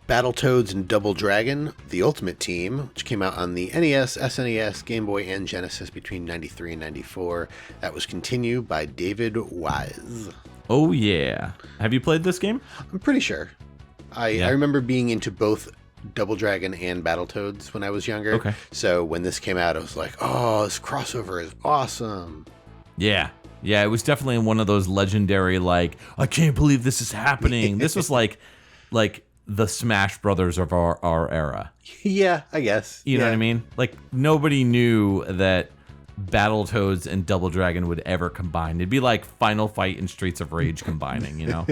Battletoads and Double Dragon, the Ultimate Team, which came out on the NES, SNES, Game Boy, and Genesis between 93 and 94. That was Continue by David Wise. Oh yeah. Have you played this game? I'm pretty sure. I remember being into both Double Dragon and Battletoads when I was younger. Okay. So when this came out, I was like, oh, this crossover is awesome. Yeah. Yeah, it was definitely one of those legendary, like, I can't believe this is happening. This was like the Smash Brothers of our era. Yeah, I guess. You know what I mean? Like, nobody knew that Battletoads and Double Dragon would ever combine. It'd be like Final Fight and Streets of Rage combining, you know?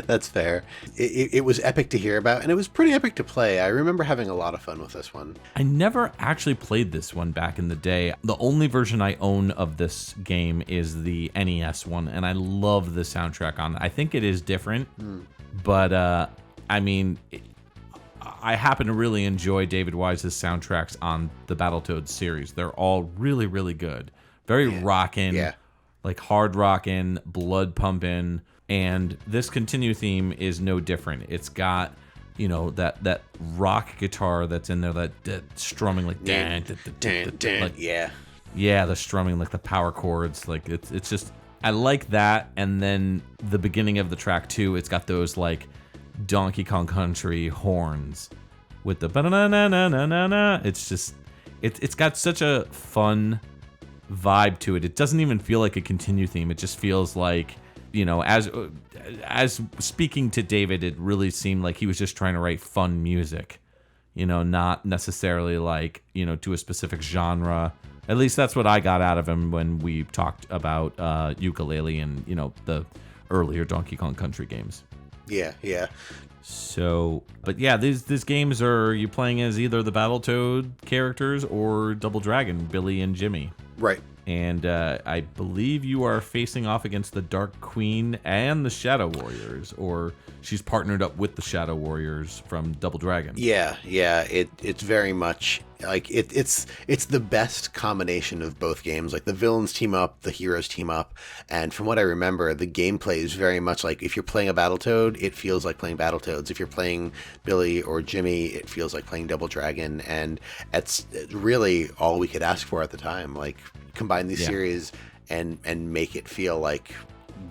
That's fair. It was epic to hear about, and it was pretty epic to play. I remember having a lot of fun with this one. I never actually played this one back in the day. The only version I own of this game is the NES one, and I love the soundtrack on it. I think it is different, but I mean... I happen to really enjoy David Wise's soundtracks on the Battletoads series. They're all really, really good. Very rockin', like hard rockin', blood pumping. And this continue theme is no different. It's got, you know, that rock guitar that's in there, that strumming like yeah, the strumming like the power chords. Like it's just, I like that. And then the beginning of the track too, it's got those like Donkey Kong Country horns with the ba-na-na-na-na-na-na. It's just it's got such a fun vibe to it. It doesn't even feel like a continue theme. It just feels like, you know, as speaking to David, it really seemed like he was just trying to write fun music, you know, not necessarily like, you know, to a specific genre. At least that's what I got out of him when we talked about Ukulele and, you know, the earlier Donkey Kong Country games. Yeah. So, but yeah, these games are you playing as either the Battletoad characters or Double Dragon, Billy and Jimmy. Right. And I believe you are facing off against the Dark Queen and the Shadow Warriors, or she's partnered up with the Shadow Warriors from Double Dragon. Yeah. It's very much like it's the best combination of both games. Like the villains team up, the heroes team up, and from what I remember, the gameplay is very much like if you're playing a Battletoad, it feels like playing Battletoads. If you're playing Billy or Jimmy, it feels like playing Double Dragon, and it's really all we could ask for at the time. Like, combine these series and make it feel like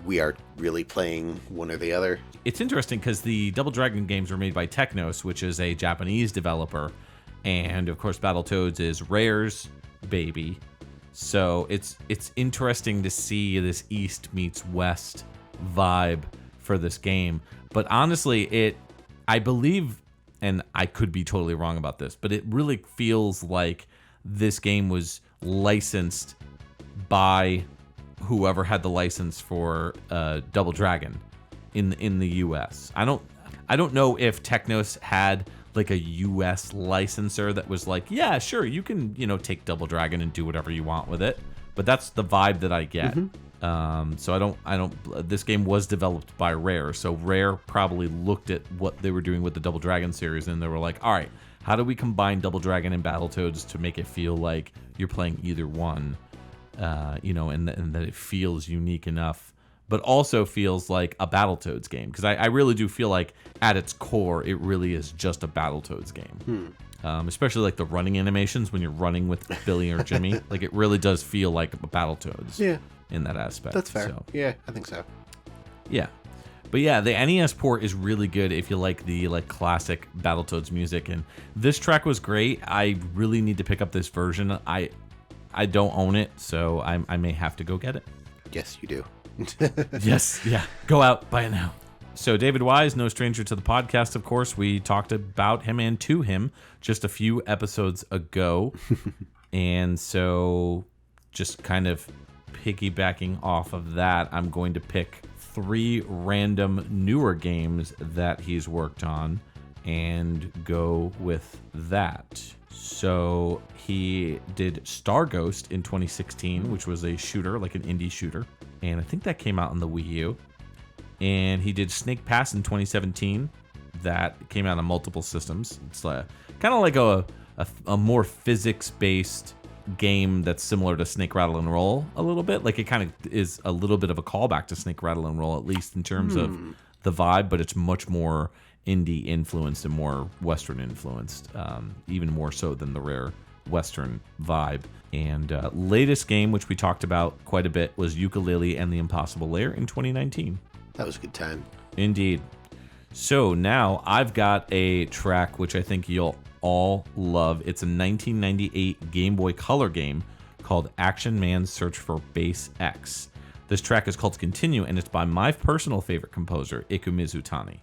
we are really playing one or the other. It's interesting because the Double Dragon games were made by Technos, which is a Japanese developer, and of course Battletoads is Rare's baby. So it's interesting to see this East meets West vibe for this game. But honestly, I believe, and I could be totally wrong about this, but it really feels like this game was licensed by whoever had the license for Double Dragon in the US. I don't know if Technos had like a US licensor that was like, yeah, sure, you can, you know, take Double Dragon and do whatever you want with it. But that's the vibe that I get. So I don't. This game was developed by Rare, so Rare probably looked at what they were doing with the Double Dragon series, and they were like, all right, how do we combine Double Dragon and Battletoads to make it feel like you're playing either one, you know, and that it feels unique enough, but also feels like a Battletoads game? Because I really do feel like at its core, it really is just a Battletoads game. Especially like the running animations when you're running with Billy or Jimmy. Like it really does feel like Battletoads in that aspect. That's fair. So, yeah, I think so. Yeah. But yeah, the NES port is really good if you like the classic Battletoads music, and this track was great. I really need to pick up this version. I don't own it, so I may have to go get it. Yes, you do. Yes, yeah. Go out, buy it now. So David Wise, no stranger to the podcast, of course. We talked about him and to him just a few episodes ago. And so just kind of piggybacking off of that, I'm going to pick 3 random newer games that he's worked on and go with that. So he did Star Ghost in 2016, which was a shooter, like an indie shooter. And I think that came out on the Wii U. And he did Snake Pass in 2017. That came out on multiple systems. It's kind of like a more physics-based game that's similar to Snake Rattle and Roll a little bit. Like it kind of is a little bit of a callback to Snake Rattle and Roll, at least in terms of the vibe, but it's much more indie influenced and more Western influenced, even more so than the Rare Western vibe. And latest game, which we talked about quite a bit, was Ukulele and the Impossible Lair in 2019. That was a good time. Indeed. So now I've got a track which I think you'll all love. It's a 1998 Game Boy Color game called Action Man's Search for Base X. This track is called Continue, and it's by my personal favorite composer, Ikumizu Tani.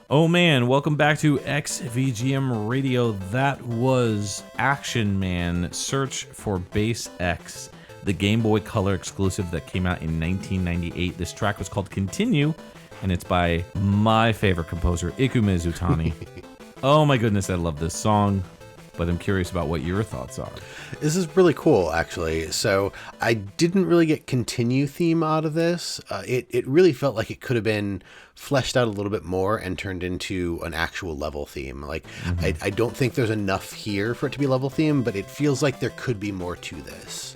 Oh man, welcome back to XVGM Radio. That was Action Man Search for Base X, the Game Boy Color exclusive that came out in 1998. This track was called Continue, and it's by my favorite composer, Iku Mizutani. Oh my goodness, I love this song, but I'm curious about what your thoughts are. This is really cool, actually. So I didn't really get continue theme out of this. It really felt like it could have been fleshed out a little bit more and turned into an actual level theme. Like, I don't think there's enough here for it to be level theme, but it feels like there could be more to this.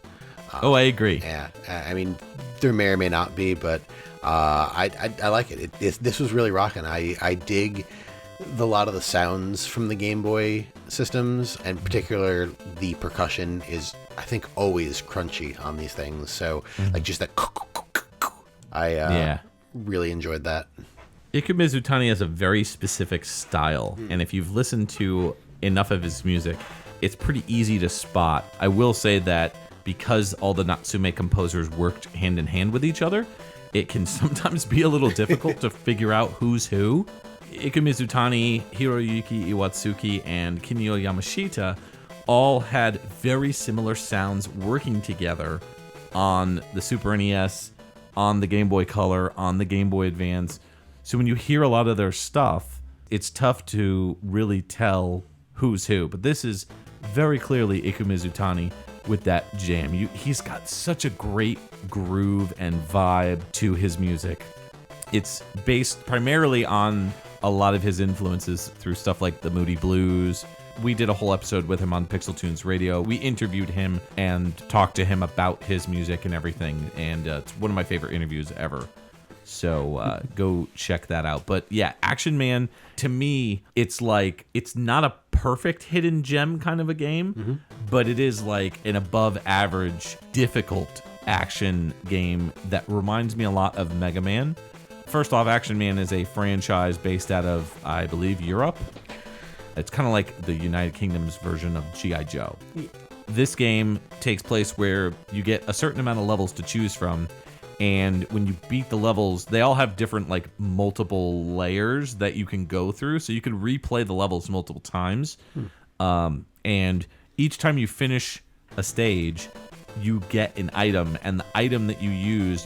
I agree. Yeah, I mean, there may or may not be, but I like it. This was really rocking. I dig a lot of the sounds from the Game Boy systems, and in particular the percussion is, I think, always crunchy on these things. So like just that, I really enjoyed that. Iku Mizutani has a very specific style, and if you've listened to enough of his music, it's pretty easy to spot. I will say that because all the Natsume composers worked hand in hand with each other, it can sometimes be a little difficult to figure out who's who. Iku Mizutani, Hiroyuki Iwatsuki, and Kinyo Yamashita all had very similar sounds working together on the Super NES, on the Game Boy Color, on the Game Boy Advance. So when you hear a lot of their stuff, it's tough to really tell who's who. But this is very clearly Iku Mizutani with that jam. He's got such a great groove and vibe to his music. It's based primarily on a lot of his influences through stuff like the Moody Blues. We did a whole episode with him on Pixel Tunes Radio. We interviewed him and talked to him about his music and everything, and it's one of my favorite interviews ever. So go check that out. But yeah, Action Man, to me, it's like, it's not a perfect hidden gem kind of a game, but it is like an above average, difficult action game that reminds me a lot of Mega Man. First off, Action Man is a franchise based out of, I believe, Europe. It's kind of like the United Kingdom's version of G.I. Joe. This game takes place where you get a certain amount of levels to choose from, and when you beat the levels, they all have different, like, multiple layers that you can go through, so you can replay the levels multiple times. And each time you finish a stage, you get an item, and the item that you use,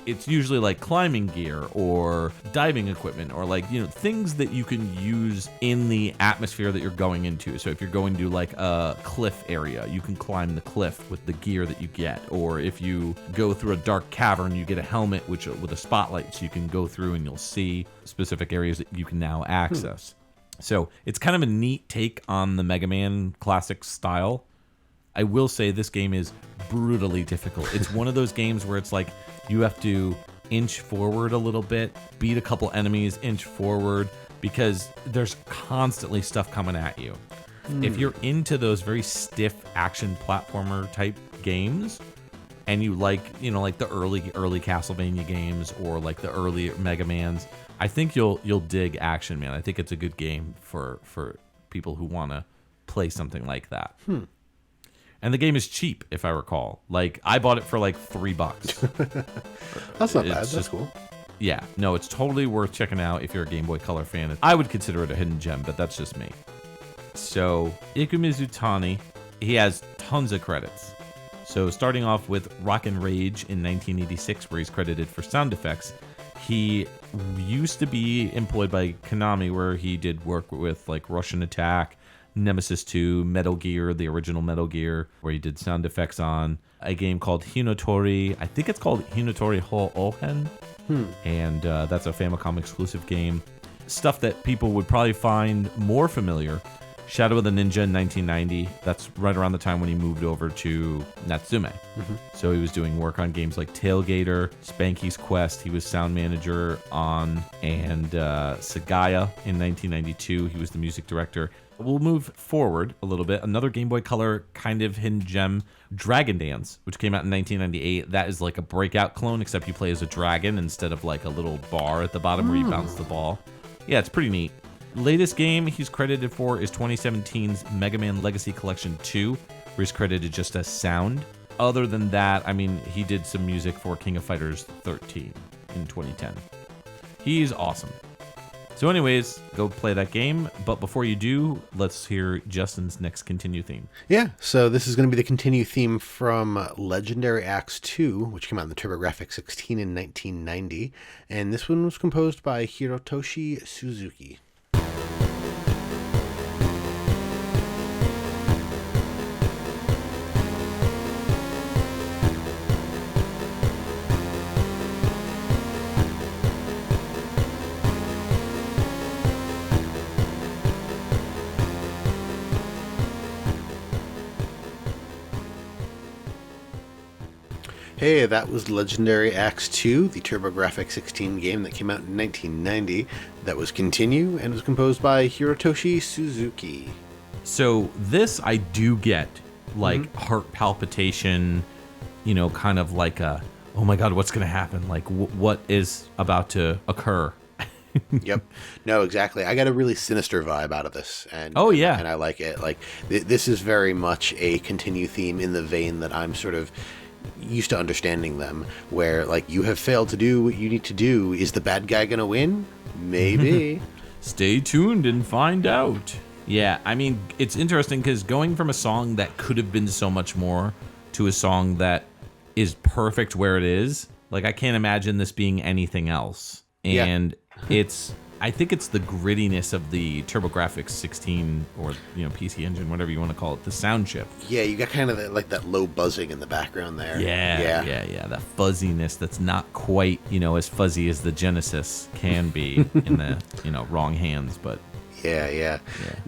it's usually like climbing gear or diving equipment or like, things that you can use in the atmosphere that you're going into. So if you're going to like a cliff area, you can climb the cliff with the gear that you get. Or if you go through a dark cavern, you get a helmet with a spotlight, so you can go through and you'll see specific areas that you can now access. So it's kind of a neat take on the Mega Man classic style. I will say this game is brutally difficult. It's one of those games where it's like you have to inch forward a little bit, beat a couple enemies, inch forward, because there's constantly stuff coming at you. If you're into those very stiff action platformer type games, and you like, like the early Castlevania games or like the early Mega Mans, I think you'll dig Action Man. I think it's a good game for people who want to play something like that. And the game is cheap, if I recall. Like, I bought it for like $3. That's not bad. That's cool. Yeah, no, it's totally worth checking out if you're a Game Boy Color fan. I would consider it a hidden gem, but that's just me. So, Iku Mizutani, he has tons of credits. So, starting off with Rockin' Rage in 1986, where he's credited for sound effects. He used to be employed by Konami, where he did work with like Russian Attack, Nemesis 2, Metal Gear, the original Metal Gear, where he did sound effects on a game called Hinotori. I think it's called Hinotori Ho Ohen. And that's a Famicom exclusive game. Stuff that people would probably find more familiar. Shadow of the Ninja in 1990. That's right around the time when he moved over to Natsume. So he was doing work on games like Tailgater, Spanky's Quest. He was sound manager on, and Sagaya in 1992. He was the music director. We'll move forward a little bit. Another Game Boy Color kind of hidden gem, Dragon Dance, which came out in 1998. That is like a breakout clone, except you play as a dragon instead of like a little bar at the bottom where you bounce the ball. Yeah, it's pretty neat. Latest game he's credited for is 2017's Mega Man Legacy Collection 2, where he's credited just as sound. Other than that, I mean, he did some music for King of Fighters 13 in 2010. He's awesome. So anyways, go play that game. But before you do, let's hear Justin's next continue theme. Yeah, so this is going to be the continue theme from Legendary Axe 2, which came out in the TurboGrafx 16 in 1990. And this one was composed by Hirotoshi Suzuki. Hey, that was Legendary Axe 2, the TurboGrafx 16 game that came out in 1990. That was Continue and was composed by Hirotoshi Suzuki. So this I do get, like, heart palpitation, kind of like a, oh my god, what's going to happen? Like, what is about to occur? Yep. No, exactly. I got a really sinister vibe out of this. And I like it. Like, this is very much a Continue theme in the vein that I'm sort of used to understanding them, where like you have failed to do what you need to do. Is the bad guy gonna win? Maybe. Stay tuned and find out. Yeah, I mean, it's interesting because going from a song that could have been so much more to a song that is perfect where it is, like I can't imagine this being anything else. And I think it's the grittiness of the TurboGrafx 16 or PC Engine, whatever you want to call it, the sound chip. Yeah, you got kind of that low buzzing in the background there. Yeah. That fuzziness that's not quite as fuzzy as the Genesis can be in the wrong hands, but. Yeah.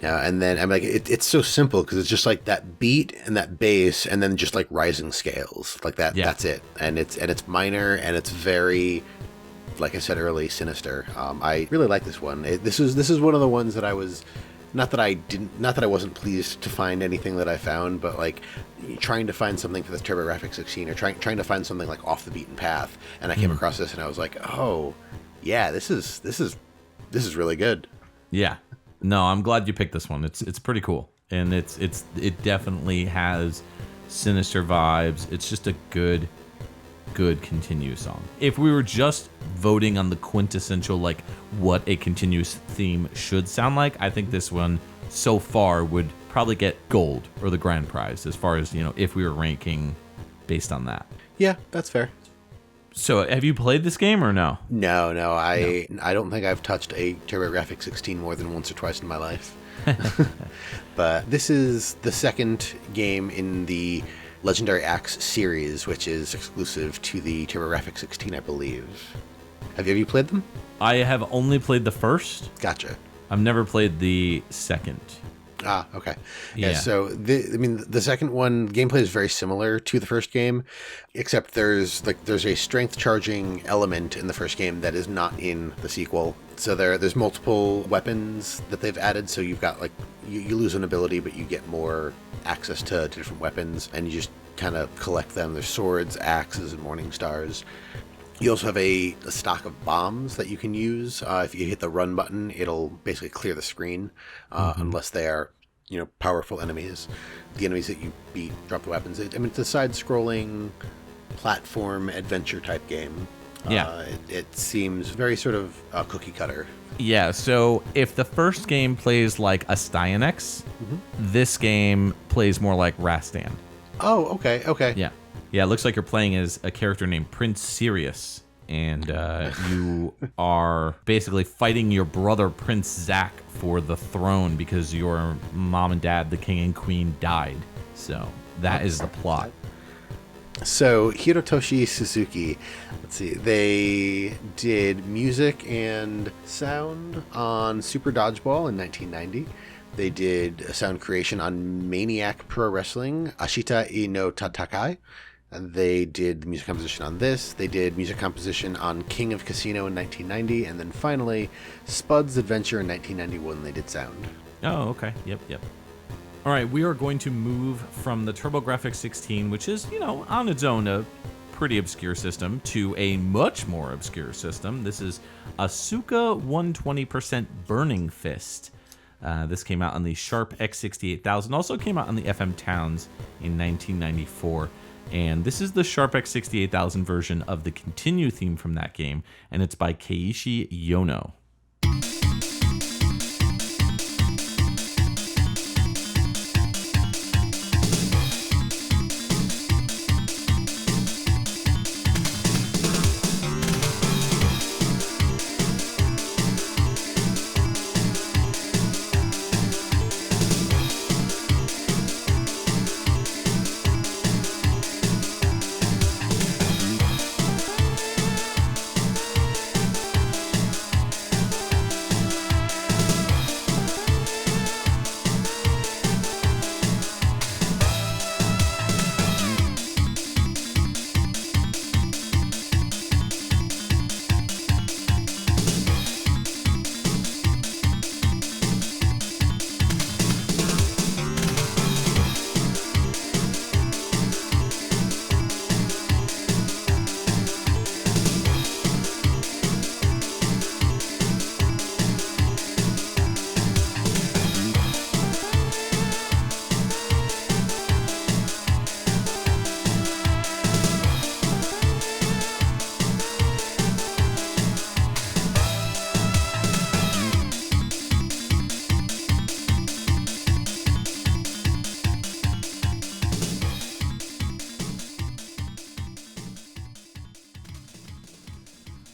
No, and then I'm like, it's so simple because it's just like that beat and that bass, and then just like rising scales like that. Yeah. That's it, and it's minor and it's very. Like I said early, sinister. I really like this one. This is one of the ones that I was, not that I wasn't pleased to find anything that I found, but like trying to find something for the TurboGrafx 16 or trying to find something like off the beaten path, and I came across this and I was like, oh yeah, this is really good. Yeah, no, I'm glad you picked this one. It's pretty cool, and it definitely has sinister vibes. It's just a good Continue song. If we were just voting on the quintessential, like what a continuous theme should sound like, I think this one so far would probably get gold or the grand prize as far as, if we were ranking based on that. Yeah, that's fair. So have you played this game or no? No. I don't think I've touched a TurboGrafx 16 more than once or twice in my life. But this is the second game in the Legendary Axe series, which is exclusive to the TurboGrafx 16, I believe. Have you played them? I have only played the first. Gotcha. I've never played the second. Ah, okay. Yeah, so the second one, gameplay is very similar to the first game, except there's a strength charging element in the first game that is not in the sequel. So there's multiple weapons that they've added, so you've got you lose an ability, but you get more access to different weapons, and you just kind of collect them. There's swords, axes, and morning stars. You also have a stock of bombs that you can use. If you hit the run button, it'll basically clear the screen, unless they are, powerful enemies. The enemies that you beat drop the weapons. It's a side-scrolling platform adventure type game. Yeah. It seems very sort of cookie cutter. Yeah, so if the first game plays like a Styanex, this game plays more like Rastan. Oh, okay. Yeah, it looks like you're playing as a character named Prince Sirius, and you are basically fighting your brother Prince Zack for the throne because your mom and dad, the king and queen, died. So that is the plot. So Hirotoshi Suzuki, let's see, they did music and sound on Super Dodgeball in 1990. They did sound creation on Maniac Pro Wrestling, Ashita I no Tatakai. And they did the music composition on this. They did music composition on King of Casino in 1990. And then finally, Spud's Adventure in 1991, they did sound. Oh, okay. Yep. All right, we are going to move from the TurboGrafx 16, which is, on its own a pretty obscure system, to a much more obscure system. This is Asuka 120% Burning Fist. This came out on the Sharp X68000, also came out on the FM Towns in 1994. And this is the Sharp X68000 version of the Continue theme from that game, and it's by Keiichi Yono.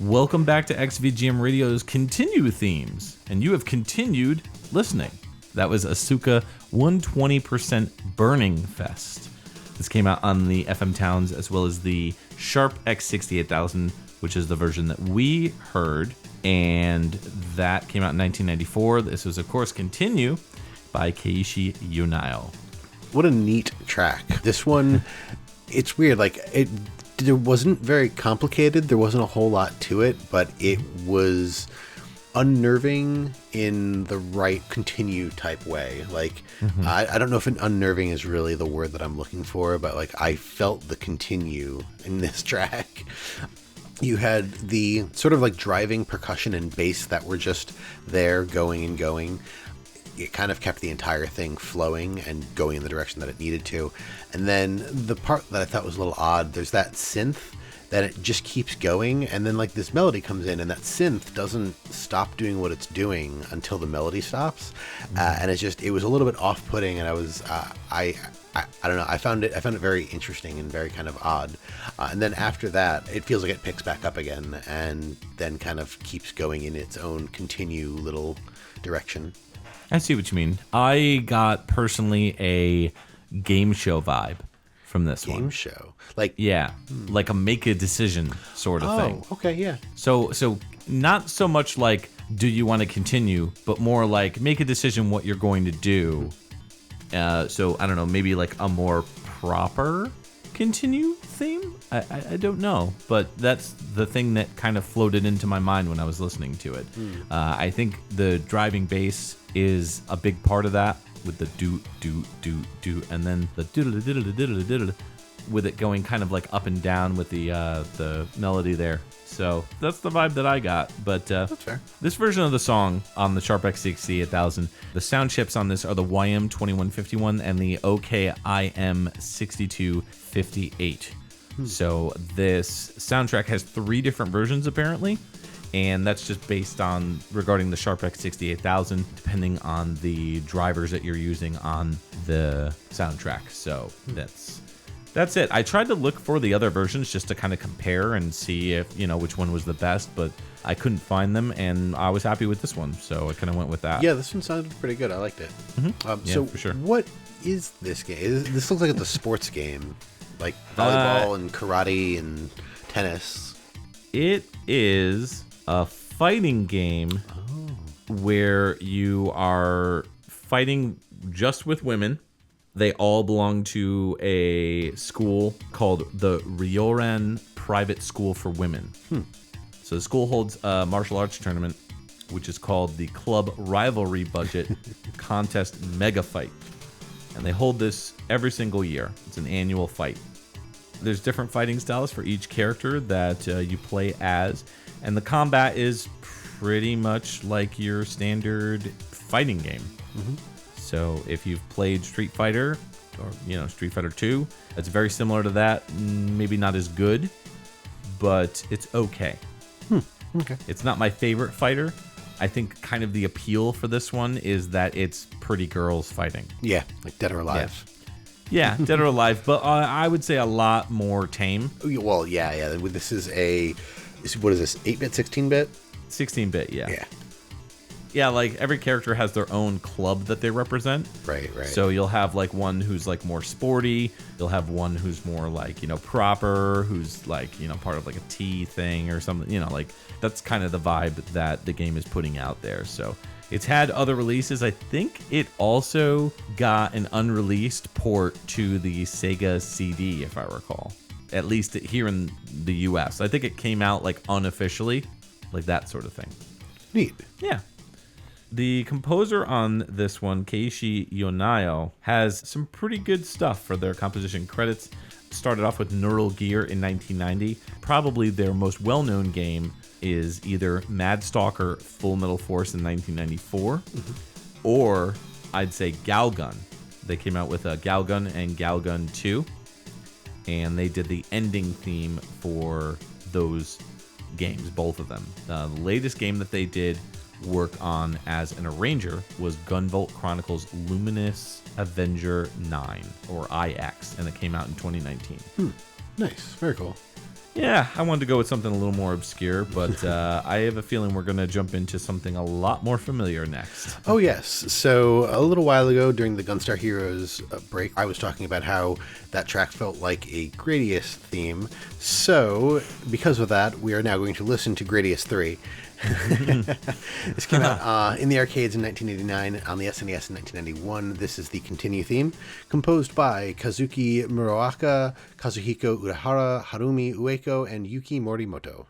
Welcome back to XVGM Radio's Continue Themes, and you have continued listening. That was Asuka 120% Burning Fest. This came out on the FM Towns as well as the Sharp X68000, which is the version that we heard, and that came out in 1994. This was, of course, Continue by Keiichi Yonao. What a neat track. This one, it's weird. Like, it wasn't very complicated. There wasn't a whole lot to it, but it was unnerving in the right Continue type way. Like, I don't know if an unnerving is really the word that I'm looking for, but like, I felt the Continue in this track. You had the sort of like driving percussion and bass that were just there going and going. It kind of kept the entire thing flowing and going in the direction that it needed to. And then the part that I thought was a little odd, there's that synth that it just keeps going, and then like this melody comes in and that synth doesn't stop doing what it's doing until the melody stops. And it was a little bit off-putting, and I was I don't know, I found it very interesting and very kind of odd. And then after that, it feels like it picks back up again and then kind of keeps going in its own Continue little direction. I see what you mean. I got personally a game show vibe from this one. Game show? Like, yeah, like a make a decision sort of thing. Oh, okay, yeah. So not so much like, do you want to continue, but more like make a decision what you're going to do. So I don't know, maybe like a more proper Continue theme? I don't know, but that's the thing that kind of floated into my mind when I was listening to it. I think the driving bass is a big part of that, with the do, and then the diddle, with it going kind of like up and down with the melody there. So that's the vibe that I got. But that's fair. This version of the song on the Sharp X68000, the sound chips on this are the YM2151 and the OKIM6258. So this soundtrack has 3 different versions apparently, and that's just based on regarding the Sharp X68000, depending on the drivers that you're using on the soundtrack. So that's it. I tried to look for the other versions just to kind of compare and see if, which one was the best, but I couldn't find them, and I was happy with this one, so I kind of went with that. Yeah, this one sounded pretty good. I liked it. So for sure. What is this game? This looks like it's a sports game, like volleyball and karate and tennis. It is a fighting game where you are fighting just with women. They all belong to a school called the Ryoran Private School for Women. So the school holds a martial arts tournament, which is called the Club Rivalry Budget Contest Mega Fight. And they hold this every single year. It's an annual fight. There's different fighting styles for each character that you play as. And the combat is pretty much like your standard fighting game. So if you've played Street Fighter or, Street Fighter 2, it's very similar to that. Maybe not as good, but it's okay. Okay. It's not my favorite fighter. I think kind of the appeal for this one is that it's pretty girls fighting. Yeah, like Dead or Alive. Yeah, Dead or Alive, but I would say a lot more tame. Well, yeah. This is what is this, 8-bit, 16-bit? 16-bit, yeah. Yeah. Yeah, like every character has their own club that they represent. Right. So you'll have like one who's like more sporty. You'll have one who's more like, proper, who's like, part of like a tea thing or something, like that's kind of the vibe that the game is putting out there. So it's had other releases. I think it also got an unreleased port to the Sega CD, if I recall, at least here in the US. I think it came out like unofficially, like that sort of thing. Neat. Yeah. The composer on this one, Keiichi Yonao, has some pretty good stuff for their composition credits. Started off with Neural Gear in 1990. Probably their most well-known game is either Mad Stalker Full Metal Force in 1994, or I'd say Galgun. They came out with a Galgun and Galgun 2, and they did the ending theme for those games, both of them. The latest game that they did work on as an arranger was Gunvolt Chronicles Luminous Avenger 9, or IX, and it came out in 2019. Nice. Very cool. Yeah, I wanted to go with something a little more obscure, but I have a feeling we're going to jump into something a lot more familiar next. Oh, yes. So a little while ago during the Gunstar Heroes break, I was talking about how that track felt like a Gradius theme. So because of that, we are now going to listen to Gradius 3. This came out in the arcades in 1989, on the SNES in 1991. This is the Continue theme, composed by Kazuki Muraoka, Kazuhiko Urahara, Harumi Ueko, and Yuki Morimoto.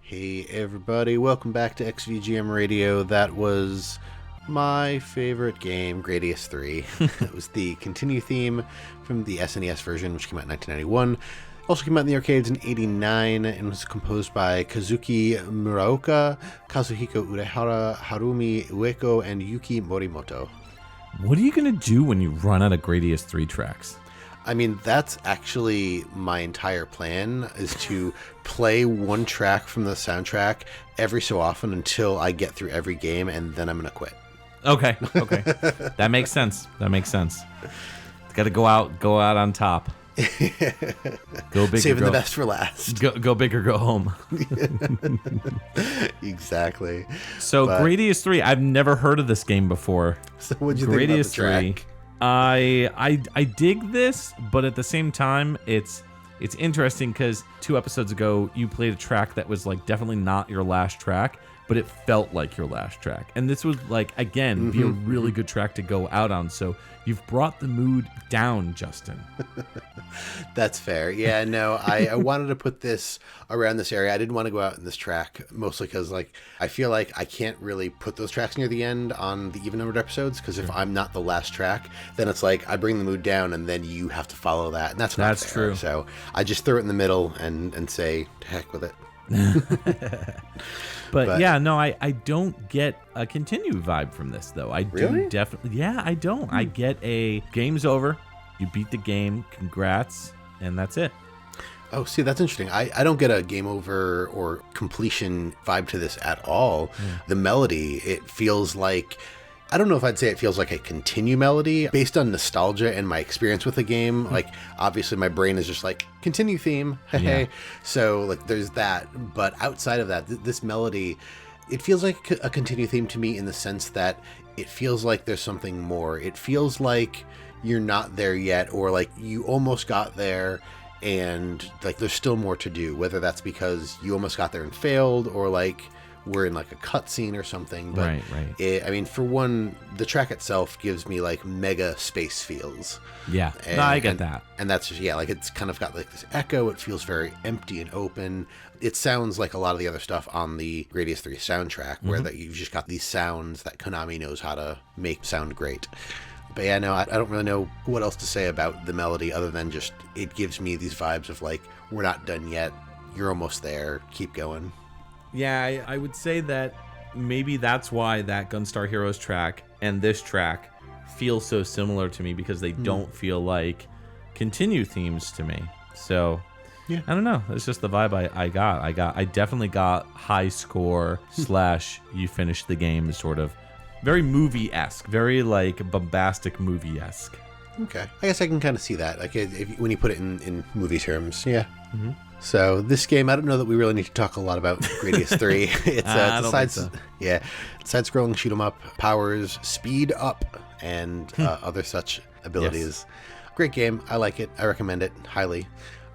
Hey everybody, welcome back to XVGM Radio. That was my favorite game, Gradius 3. It was the Continue theme from the SNES version, which came out in 1991. Also came out in the arcades in 89 and was composed by Kazuki Muraoka, Kazuhiko Urahara, Harumi Ueko, and Yuki Morimoto. What are you going to do when you run out of Gradius 3 tracks? I mean, that's actually my entire plan, is to play one track from the soundtrack every so often until I get through every game, and then I'm going to quit. Okay. That makes sense. Got to go out on top. Go big. Saving the best for last. Go big or go home. Exactly. So Gradius 3, I've never heard of this game before. So what'd you think about the track? 3, I dig this, but at the same time, it's interesting because 2 episodes ago you played a track that was like definitely not your last track, but it felt like your last track. And this was like, again, be a really good track to go out on. So you've brought the mood down, Justin. That's fair. Yeah, no, I wanted to put this around this area. I didn't want to go out in this track, mostly because like I feel like I can't really put those tracks near the end on the even-numbered episodes, because if I'm not the last track, then it's like I bring the mood down and then you have to follow that. And that's not fair. True. So I just throw it in the middle and say, to heck with it. But yeah, no, I don't get a Continue vibe from this, though. I do definitely. Yeah, I don't. I get a game's over. You beat the game. Congrats. And that's it. Oh, see, that's interesting. I don't get a game over or completion vibe to this at all. The melody, it feels like, I don't know if I'd say it feels like a Continue melody. Based on nostalgia and my experience with the game, like, obviously my brain is just like, Continue theme, hey. So, like, there's that. But outside of that, this melody, it feels like a Continue theme to me in the sense that it feels like there's something more. It feels like you're not there yet, or like you almost got there and like there's still more to do, whether that's because you almost got there and failed, or like we're in like a cutscene or something. But right. I mean, for one, the track itself gives me like mega space feels. Yeah, no, I get that. And that's just, like, it's kind of got like this echo. It feels very empty and open. It sounds like a lot of the other stuff on the Gradius 3 soundtrack, where that you've just got these sounds that Konami knows how to make sound great. But yeah, no, I don't really know what else to say about the melody other than just it gives me these vibes of like, we're not done yet. You're almost there. Keep going. Yeah, I would say that maybe that's why that Gunstar Heroes track and this track feel so similar to me, because they don't feel like Continue themes to me. So yeah, I don't know. It's just the vibe I got. I definitely got high score / you finished the game sort of. Very movie-esque, very like bombastic movie-esque. Okay, I guess I can kind of see that. Like when you put it in movie terms, yeah. So this game, I don't know that we really need to talk a lot about Gradius 3. It's side-scrolling shoot 'em up, powers speed up, and other such abilities. Yes. Great game. I like it. I recommend it highly.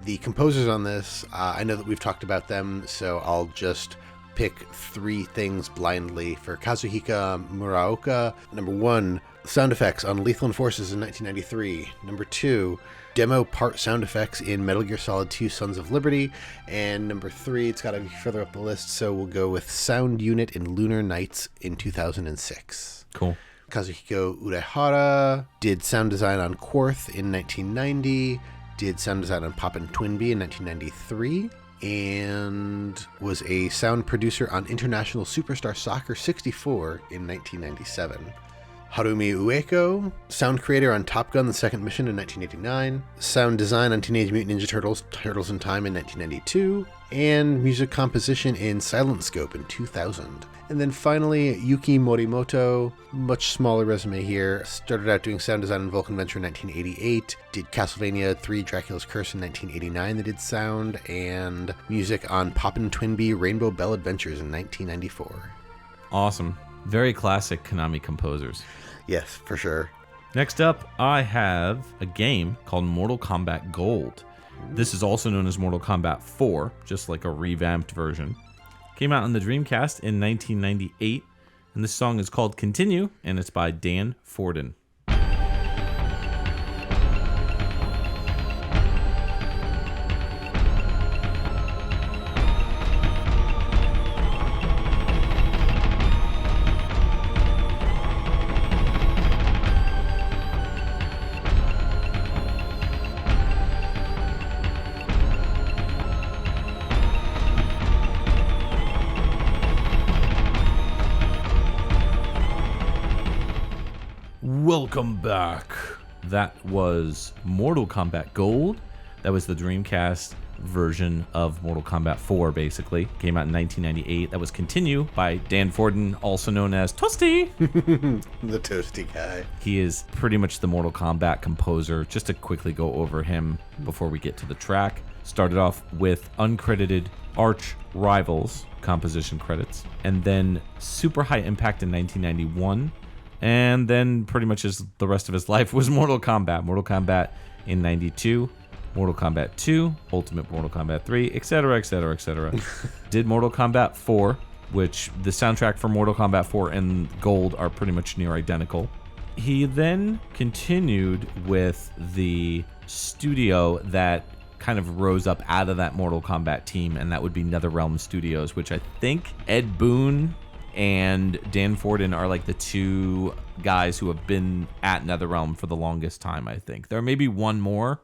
The composers on this, I know that we've talked about them, so I'll just pick 3 things blindly. For Kazuhika Muraoka, number 1, sound effects on Lethal Enforcers in 1993. Number 2, demo part sound effects in Metal Gear Solid 2 Sons of Liberty. And number 3, it's got to be further up the list, so we'll go with sound unit in Lunar Nights in 2006. Cool. Kazuhiko Urehara did sound design on Quarth in 1990, did sound design on Poppin' Twinbee in 1993, and was a sound producer on International Superstar Soccer 64 in 1997. Harumi Ueko, sound creator on Top Gun: The Second Mission in 1989, sound design on Teenage Mutant Ninja Turtles: Turtles in Time in 1992, and music composition in Silent Scope in 2000. And then finally, Yuki Morimoto, much smaller resume here, started out doing sound design on Vulcan Venture in 1988, did Castlevania 3 Dracula's Curse in 1989, they did sound, and music on Poppin' Twinbee Rainbow Bell Adventures in 1994. Awesome. Very classic Konami composers. Yes, for sure. Next up, I have a game called Mortal Kombat Gold. This is also known as Mortal Kombat 4, just like a revamped version. Came out on the Dreamcast in 1998, and this song is called Continue, and it's by Dan Forden. Welcome back. That was Mortal Kombat Gold. That was the Dreamcast version of Mortal Kombat 4, basically. Came out in 1998. That was Continue by Dan Forden, also known as Toasty. The Toasty guy. He is pretty much the Mortal Kombat composer. Just to quickly go over him before we get to the track. Started off with uncredited Arch Rivals composition credits, and then Super High Impact in 1991. And then pretty much the rest of his life was Mortal Kombat. Mortal Kombat in 92, Mortal Kombat 2, Ultimate Mortal Kombat 3, etc., etc., etc. Did Mortal Kombat 4, which the soundtrack for Mortal Kombat 4 and Gold are pretty much near identical. He then continued with the studio that kind of rose up out of that Mortal Kombat team, and that would be NetherRealm Studios, which I think Ed Boon and Dan Forden are like the 2 guys who have been at NetherRealm for the longest time, I think. There may be one more,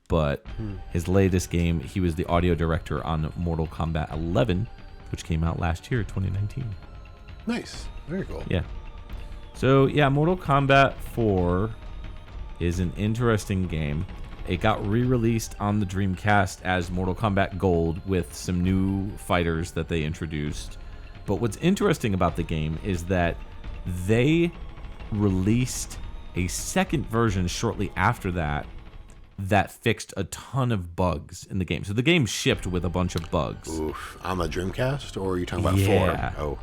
but his latest game, he was the audio director on Mortal Kombat 11, which came out last year, 2019. Nice. Very cool. Yeah. So, yeah, Mortal Kombat 4 is an interesting game. It got re-released on the Dreamcast as Mortal Kombat Gold with some new fighters that they introduced. But what's interesting about the game is that they released a second version shortly after that fixed a ton of bugs in the game. So the game shipped with a bunch of bugs. Oof. On the Dreamcast, or are you talking about 4? Oh.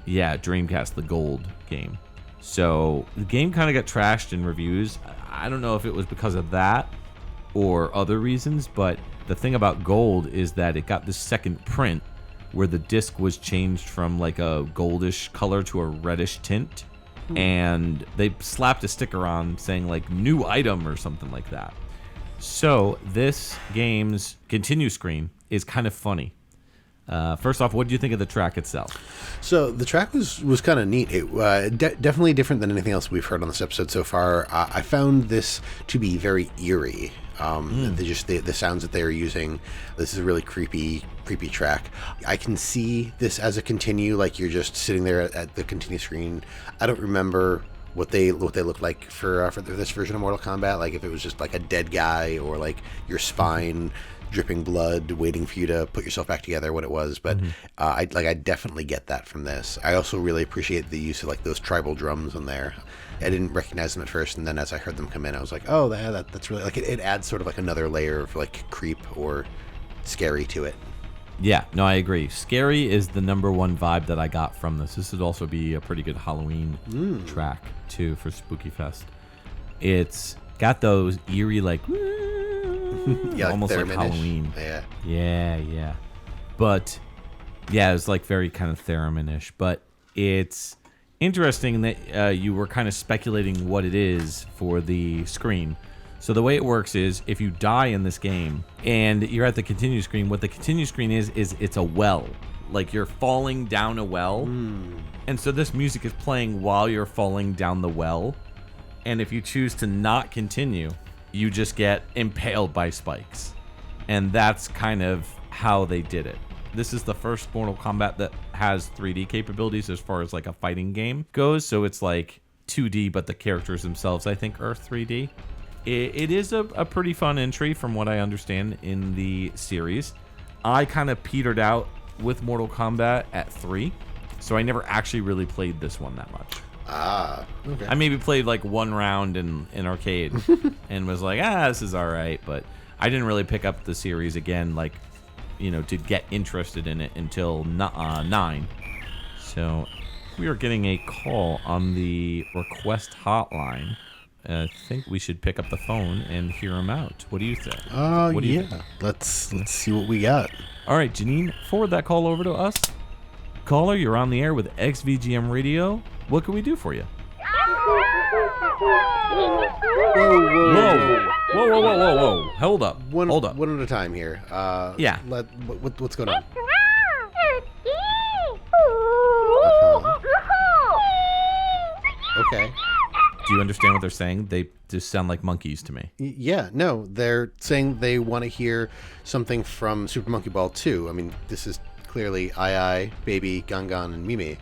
Yeah, Dreamcast, the Gold game. So the game kind of got trashed in reviews. I don't know if it was because of that or other reasons, but the thing about Gold is that it got this second print where the disc was changed from like a goldish color to a reddish tint, and they slapped a sticker on saying like new item or something like that. So this game's continue screen is kind of funny. First off, what did you think of the track itself? So the track was kind of neat. It definitely different than anything else we've heard on this episode so far. I found this to be very eerie. The sounds that they are using. This is a really creepy track. I can see this as a continue, like you're just sitting there at the continue screen. I don't remember what they look like for this version of Mortal Kombat. Like if it was just like a dead guy or like your spine dripping blood, waiting for you to put yourself back together, what it was. But I definitely get that from this. I also really appreciate the use of like those tribal drums in there. I didn't recognize them at first, and then as I heard them come in, I was like, oh, that's really like it adds sort of like another layer of like creep or scary to it. Yeah, no, I agree. Scary is the number one vibe that I got from this. This would also be a pretty good Halloween track, too, for Spooky Fest. It's got those eerie, like, yeah, almost like Halloween. Yeah. But, yeah, it's like very kind of theremin-ish. But it's interesting that you were kind of speculating what it is for the screen. So the way it works is if you die in this game and you're at the continue screen, what the continue screen is it's a well. Like you're falling down a well. And so this music is playing while you're falling down the well. And if you choose to not continue, you just get impaled by spikes. And that's kind of how they did it. This is the first Mortal Kombat that has 3D capabilities as far as like a fighting game goes. So it's like 2D, but the characters themselves, I think, are 3D. It is a pretty fun entry from what I understand in the series. I kind of petered out with Mortal Kombat at 3, so I never actually really played this one that much. Okay. I maybe played like one round in arcade and was like, this is all right, but I didn't really pick up the series again, like, you know, to get interested in it until 9. So we are getting a call on the request hotline. I think we should pick up the phone and hear him out. What do you think? What do you think? Let's see what we got. All right, Janine, forward that call over to us. Caller, you're on the air with XVGM Radio. What can we do for you? Whoa. Hold up. Hold up. One at a time here. Yeah. What's going on? Okay. Do you understand what they're saying? They just sound like monkeys to me. Yeah, no, they're saying they want to hear something from Super Monkey Ball 2. I mean, this is clearly Ai, Baby, Gangan, and Mimi.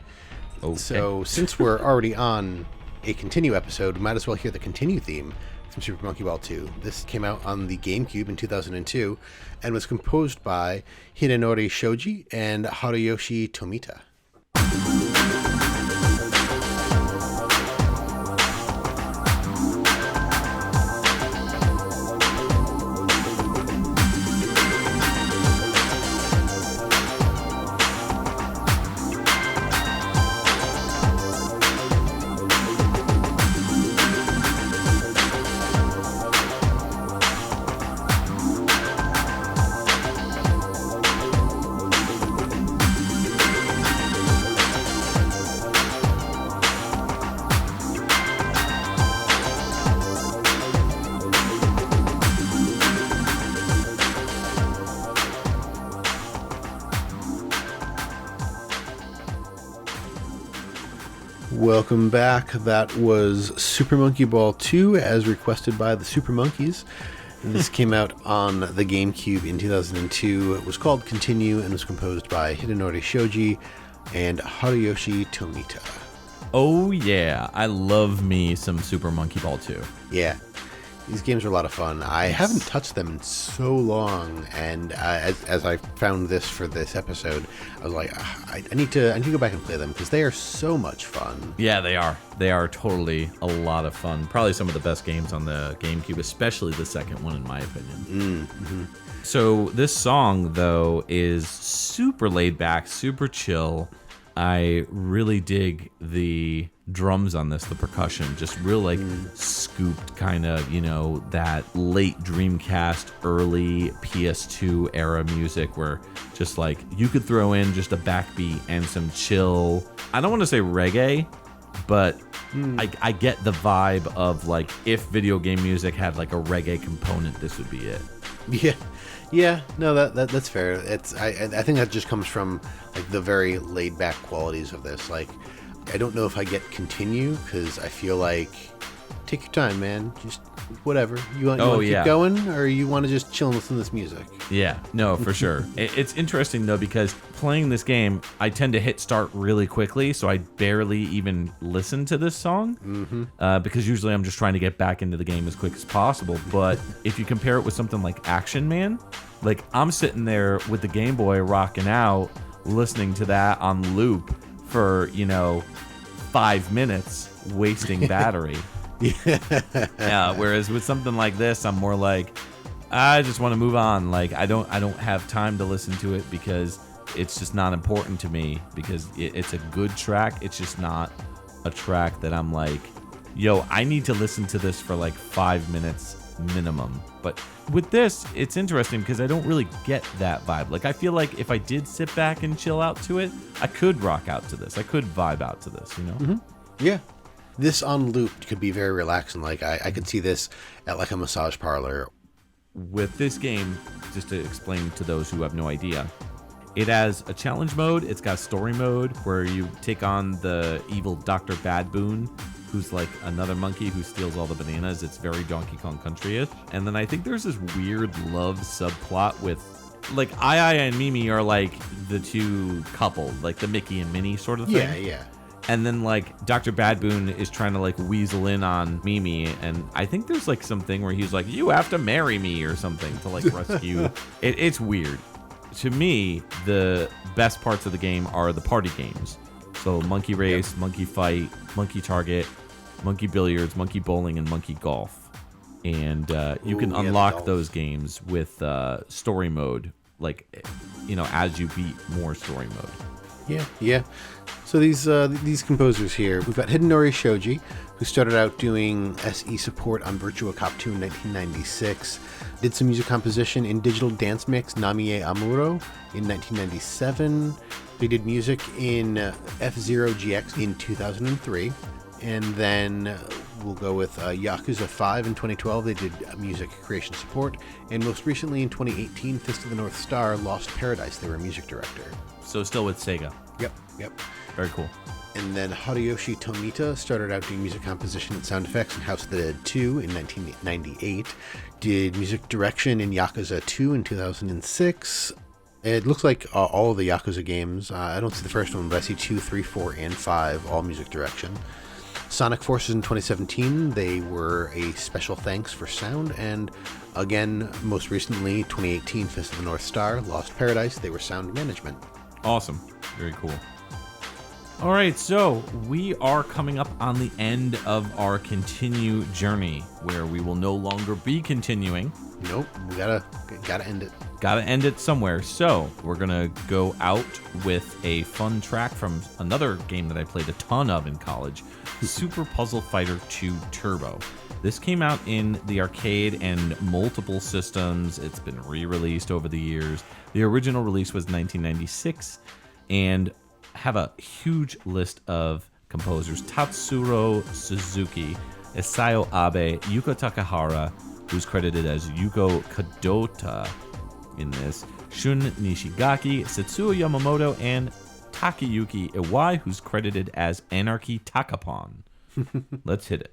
Okay. So since we're already on a Continue episode, we might as well hear the Continue theme from Super Monkey Ball 2. This came out on the GameCube in 2002 and was composed by Hidenori Shoji and Haruyoshi Tomita. Welcome back. That was Super Monkey Ball 2 as requested by the Super Monkeys. This came out on the GameCube in 2002. It was called Continue and was composed by Hidenori Shoji and Haruyoshi Tomita. Oh yeah, I love me some Super Monkey Ball 2. Yeah, these games are a lot of fun. I haven't touched them in so long, and as I found this for this episode, I was like, I need to go back and play them because they are so much fun. Yeah, they are. They are totally a lot of fun. Probably some of the best games on the GameCube, especially the second one, in my opinion. Mm-hmm. So this song, though, is super laid back, super chill. I really dig the drums on this, the percussion, just real like scooped kind of, you know, that late Dreamcast, early PS2 era music where just like you could throw in just a backbeat and some chill, I don't want to say reggae, but I get the vibe of like if video game music had like a reggae component, this would be it. Yeah, no, that's fair. It's I think that just comes from like the very laid back qualities of this. Like, I don't know if I get Continue because I feel like take your time, man. Just whatever you want to keep going, or you want to just chill and listen to this music. Yeah, no, for sure. It's interesting though because playing this game, I tend to hit start really quickly, so I barely even listen to this song because usually I'm just trying to get back into the game as quick as possible. But if you compare it with something like Action Man, like I'm sitting there with the Game Boy rocking out, listening to that on loop for 5 minutes, wasting battery. Yeah. Whereas with something like this, I'm more like, I just want to move on. Like I don't have time to listen to it because it's just not important to me because it's a good track. It's just not a track that I'm like, yo, I need to listen to this for like 5 minutes minimum. But with this, it's interesting because I don't really get that vibe. Like I feel like if I did sit back and chill out to it, I could rock out to this. I could vibe out to this, you know? Mm-hmm. Yeah. This on loop could be very relaxing. Like I could see this at like a massage parlor. With this game, just to explain to those who have no idea, it has a challenge mode. It's got a story mode where you take on the evil Dr. Badboon, who's like another monkey who steals all the bananas. It's very Donkey Kong Country-ish. And then I think there's this weird love subplot with like Ai and Mimi are like the two couple, like the Mickey and Minnie sort of thing. Yeah. And then like Dr. Badboon is trying to like weasel in on Mimi, and I think there's like something where he's like, you have to marry me or something to like rescue. It's weird. To me, the best parts of the game are the party games. So Monkey Race, Monkey Fight, Monkey Target, Monkey Billiards, Monkey Bowling, and Monkey Golf. And you can unlock those games with story mode, like, you know, as you beat more story mode. Yeah. So these composers here, we've got Hidenori Shoji, who started out doing SE support on Virtua Cop 2 in 1996, did some music composition in Digital Dance Mix Namie Amuro in 1997. They did music in F-Zero GX in 2003. And then we'll go with Yakuza 5 in 2012. They did music creation support. And most recently in 2018, Fist of the North Star, Lost Paradise. They were a music director. So still with Sega. Yep. Very cool. And then Hideyoshi Tomita started out doing music composition and sound effects in House of the Dead 2 in 1998. Did music direction in Yakuza 2 in 2006. It looks like all of the Yakuza games. I don't see the first one, but I see 2, 3, 4, and 5, all music direction. Sonic Forces in 2017, they were a special thanks for sound. And again, most recently, 2018, Fist of the North Star, Lost Paradise, they were sound management. Awesome. Very cool. All right, so we are coming up on the end of our continue journey, where we will no longer be continuing. Nope, we gotta end it. Gotta end it somewhere. So we're gonna go out with a fun track from another game that I played a ton of in college, Super Puzzle Fighter 2 Turbo. This came out in the arcade and multiple systems. It's been re-released over the years. The original release was 1996, and have a huge list of composers: Tatsuro Suzuki, Isao Abe, Yuko Takahara, who's credited as Yuko Kadota in this, Shun Nishigaki, Setsuo Yamamoto, and Takayuki Iwai, who's credited as Anarchy Takapon. Let's hit it.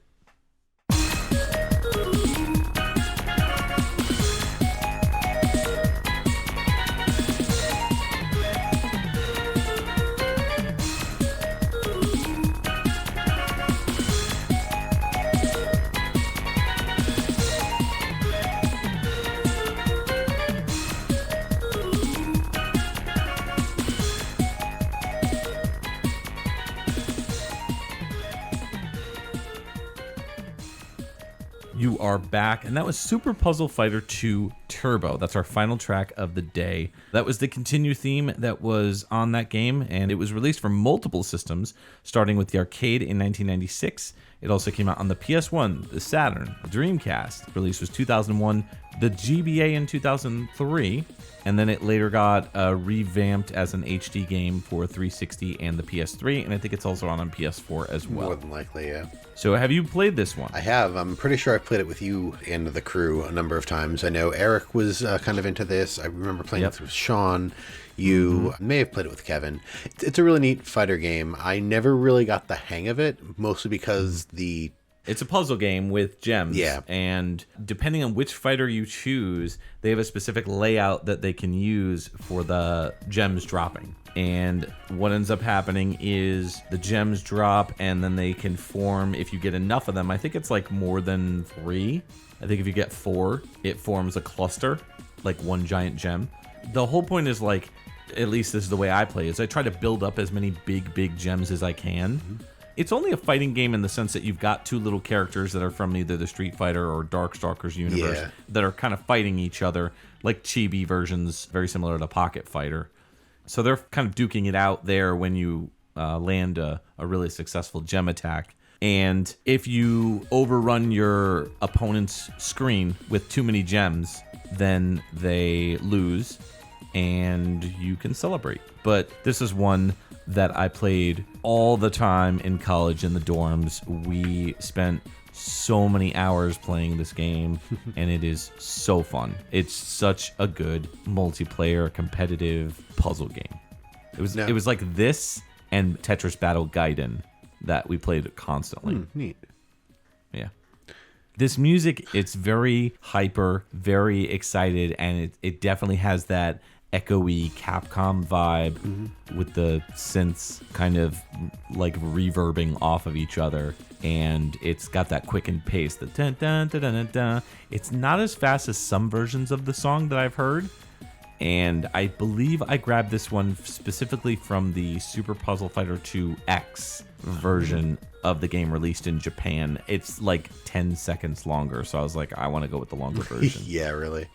You are back, and that was Super Puzzle Fighter 2 Turbo. That's our final track of the day. That was the continue theme that was on that game, and it was released for multiple systems, starting with the arcade in 1996. It also came out on the PS1, the Saturn, the Dreamcast. Release was 2001, the GBA in 2003, and then it later got revamped as an HD game for 360 and the PS3, and I think it's also on PS4 as well. More than likely, yeah. So have you played this one? I have. I'm pretty sure I played it with you and the crew a number of times. I know Eric was kind of into this. I remember playing it with Sean. You may have played it with Kevin. It's a really neat fighter game. I never really got the hang of it, mostly because it's a puzzle game with gems. Yeah. And depending on which fighter you choose, they have a specific layout that they can use for the gems dropping. And what ends up happening is the gems drop, and then they can form, if you get enough of them, I think it's like more than 3. I think if you get 4, it forms a cluster, like one giant gem. The whole point is, like, at least this is the way I play, is I try to build up as many big gems as I can. It's only a fighting game in the sense that you've got two little characters that are from either the Street Fighter or Darkstalkers universe that are kind of fighting each other, like chibi versions, very similar to Pocket Fighter. So they're kind of duking it out there when you land a really successful gem attack. And if you overrun your opponent's screen with too many gems, then they lose and you can celebrate. But this is one that I played all the time in college in the dorms. We spent so many hours playing this game, and it is so fun. It's such a good multiplayer competitive puzzle game. It was like this and Tetris Battle Gaiden that we played constantly. Neat. Yeah. This music, it's very hyper, very excited, and it definitely has that echoey Capcom vibe with the synths kind of like reverbing off of each other, and it's got that quickened pace. The dun dun dun dun dun. It's not as fast as some versions of the song that I've heard, and I believe I grabbed this one specifically from the Super Puzzle Fighter 2 X version of the game released in Japan. It's like 10 seconds longer, so I was like, I want to go with the longer version. Yeah, really.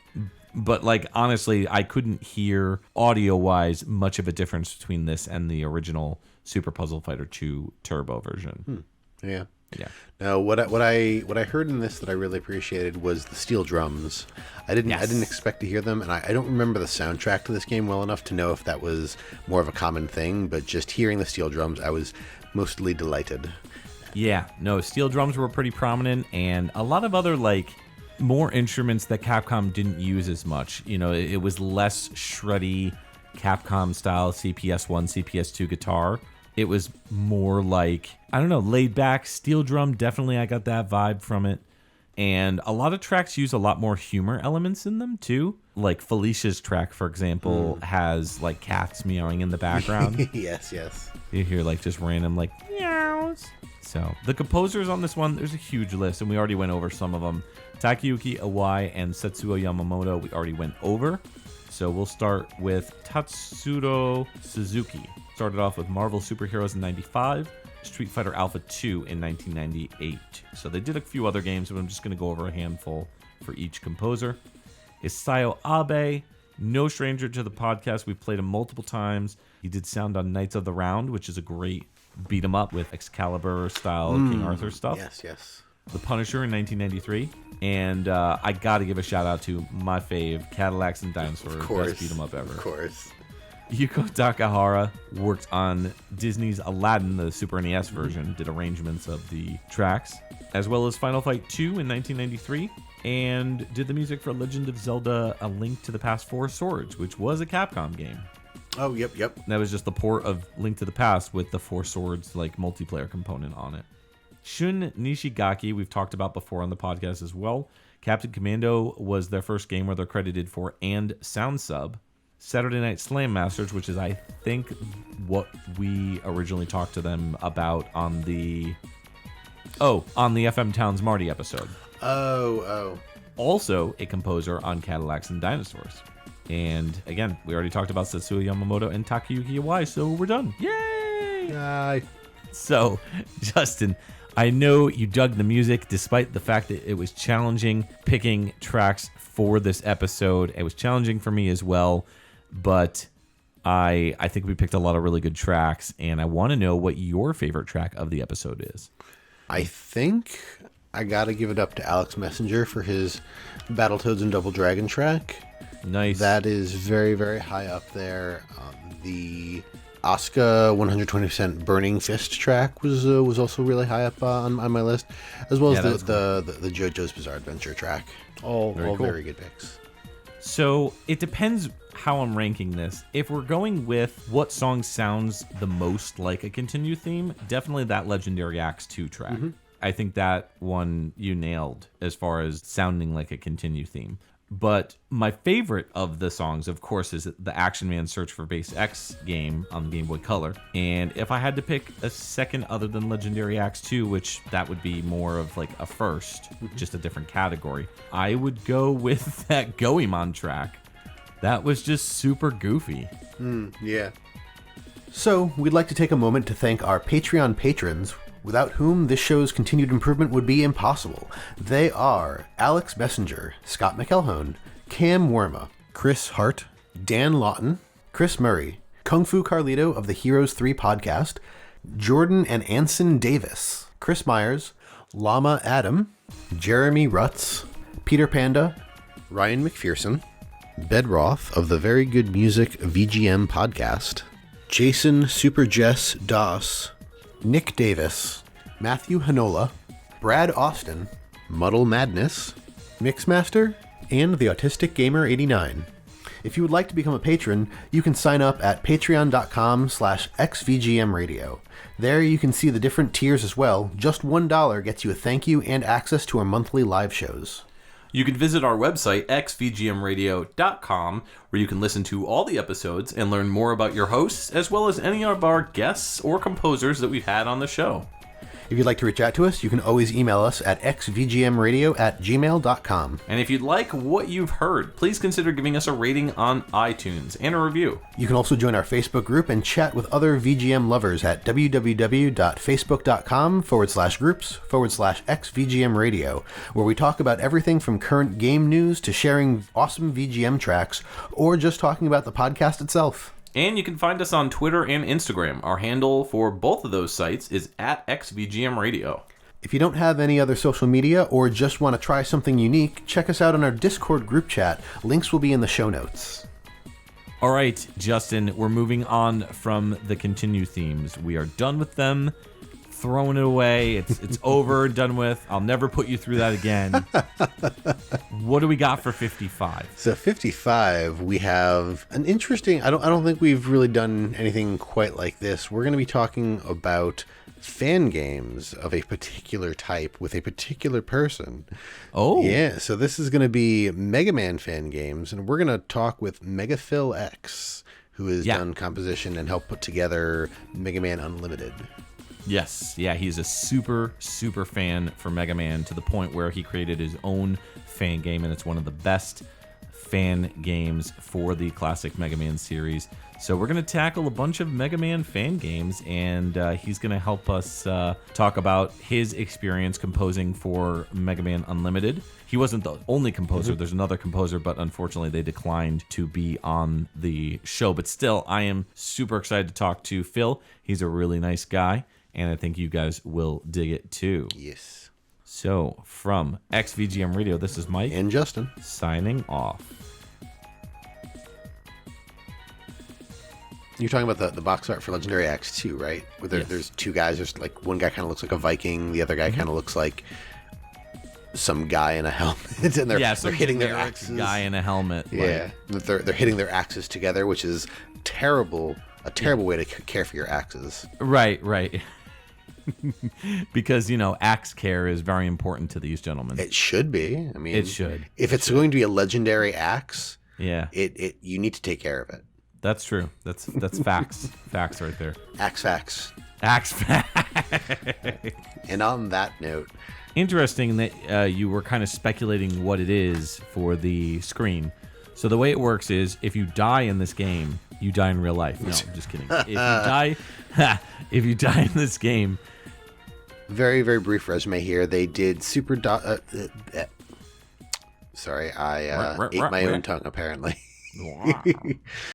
But like honestly, I couldn't hear audio-wise much of a difference between this and the original Super Puzzle Fighter 2 Turbo version. Yeah. Yeah. Now, what I heard in this that I really appreciated was the steel drums. I didn't expect to hear them, and I don't remember the soundtrack to this game well enough to know if that was more of a common thing. But just hearing the steel drums, I was mostly delighted. Yeah. No, steel drums were pretty prominent, and a lot of other like more instruments that Capcom didn't use as much. You know, it was less shreddy Capcom style CPS1, CPS2 guitar. It was more like, I don't know, laid back steel drum. Definitely I got that vibe from it. And a lot of tracks use a lot more humor elements in them too. Like Felicia's track, for example, has like cats meowing in the background. Yes. You hear like just random like meows. So the composers on this one, there's a huge list, and we already went over some of them. Takayuki Iwai and Setsuo Yamamoto, we already went over. So we'll start with Tatsuro Suzuki. Started off with Marvel Superheroes in 95, Street Fighter Alpha 2 in 1998. So they did a few other games, but I'm just going to go over a handful for each composer. Isayo Abe, no stranger to the podcast. We've played him multiple times. He did sound on Knights of the Round, which is a great beat 'em up with Excalibur style King Arthur stuff. Yes. The Punisher in 1993. And I got to give a shout out to my fave, Cadillacs and Dinosaurs. Of course. Best beat 'em up ever. Of course. Yuko Takahara worked on Disney's Aladdin, the Super NES version, did arrangements of the tracks, as well as Final Fight 2 in 1993, and did the music for Legend of Zelda: A Link to the Past 4 Swords, which was a Capcom game. Oh, yep. That was just the port of Link to the Past with the 4 Swords like multiplayer component on it. Shun Nishigaki, we've talked about before on the podcast as well. Captain Commando was their first game where they're credited for and sound sub. Saturday Night Slam Masters, which is I think what we originally talked to them about on the FM Towns Marty episode. Oh. Also a composer on Cadillacs and Dinosaurs. And again, we already talked about Setsuo Yamamoto and Takayuki Iwai, so we're done. Yay! Yay! So, Justin, I know you dug the music despite the fact that it was challenging picking tracks for this episode. It was challenging for me as well, but I think we picked a lot of really good tracks, and I want to know what your favorite track of the episode is. I think I gotta give it up to Alex Messenger for his Battletoads and Double Dragon track. Nice. That is very, very high up there. The Asuka 120% Burning Fist track was also really high up on my list, as well as the JoJo's Bizarre Adventure track. All cool. Very good picks. So it depends how I'm ranking this. If we're going with what song sounds the most like a continue theme, definitely that Legendary Axe 2 track. I think that one you nailed as far as sounding like a continue theme. But my favorite of the songs, of course, is the Action Man Search for Base X game on Game Boy Color. And if I had to pick a second other than Legendary Axe 2, which that would be more of like a first, just a different category, I would go with that Goemon track. That was just super goofy. Yeah. So, we'd like to take a moment to thank our Patreon patrons. without whom this show's continued improvement would be impossible. They are Alex Messenger, Scott McElhone, Cam Worma, Chris Hart, Dan Lawton, Chris Murray, Kung Fu Carlito of the Heroes 3 podcast, Jordan and Anson Davis, Chris Myers, Llama Adam, Jeremy Rutz, Peter Panda, Ryan McPherson, Bedroth of the Very Good Music VGM podcast, Jason Super Jess Doss, Nick Davis, Matthew Hanola, Brad Austin, Muddle Madness, Mixmaster, and the Autistic Gamer 89. If you would like to become a patron, you can sign up at patreon.com/xvgmradio. There you can see the different tiers as well. Just $1 gets you a thank you and access to our monthly live shows. You can visit our website, xvgmradio.com, where you can listen to all the episodes and learn more about your hosts, as well as any of our guests or composers that we've had on the show. If you'd like to reach out to us, you can always email us at xvgmradio@gmail.com. And if you'd like what you've heard, please consider giving us a rating on iTunes and a review. You can also join our Facebook group and chat with other VGM lovers at www.facebook.com/groups/xvgmradio, where we talk about everything from current game news to sharing awesome VGM tracks, or just talking about the podcast itself. And you can find us on Twitter and Instagram. Our handle for both of those sites is @XVGMRadio. If you don't have any other social media or just want to try something unique, check us out on our Discord group chat. Links will be in the show notes. All right, Justin, we're moving on from the continue themes. We are done with them, throwing it away. It's over, done with. I'll never put you through that again. What do we got for 55? So 55, we have an interesting, I don't think we've really done anything quite like this. We're going to be talking about fan games of a particular type with a particular person. Oh. Yeah, so this is going to be Mega Man fan games, and we're going to talk with Megaphil X, who has done composition and helped put together Mega Man Unlimited. Yes, yeah, he's a super fan for Mega Man, to the point where he created his own fan game, and it's one of the best fan games for the classic Mega Man series. So we're going to tackle a bunch of Mega Man fan games, and he's going to help us talk about his experience composing for Mega Man Unlimited. He wasn't the only composer. There's another composer, but unfortunately they declined to be on the show. But still, I am super excited to talk to Phil. He's a really nice guy, and I think you guys will dig it too. Yes. So, from XVGM Radio, this is Mike. And Justin. Signing off. You're talking about the box art for Legendary Axe 2, right? Where there's two guys. There's like one guy kind of looks like a Viking. The other guy kind of looks like some guy in a helmet. And they're hitting their axes. Guy in a helmet. Yeah. They're hitting their axes together, which is a terrible way to care for your axes. Right. Because, axe care is very important to these gentlemen. It should be. I mean, it should. If it's going to be a legendary axe, you need to take care of it. That's true. That's facts. Facts right there. Axe facts. Axe facts. And on that note, interesting that you were kind of speculating what it is for the screen. So the way it works is, if you die in this game, you die in real life. No, I'm just kidding. If you die in this game. Very, very brief resume here. They did Sorry, I ate my own tongue, apparently.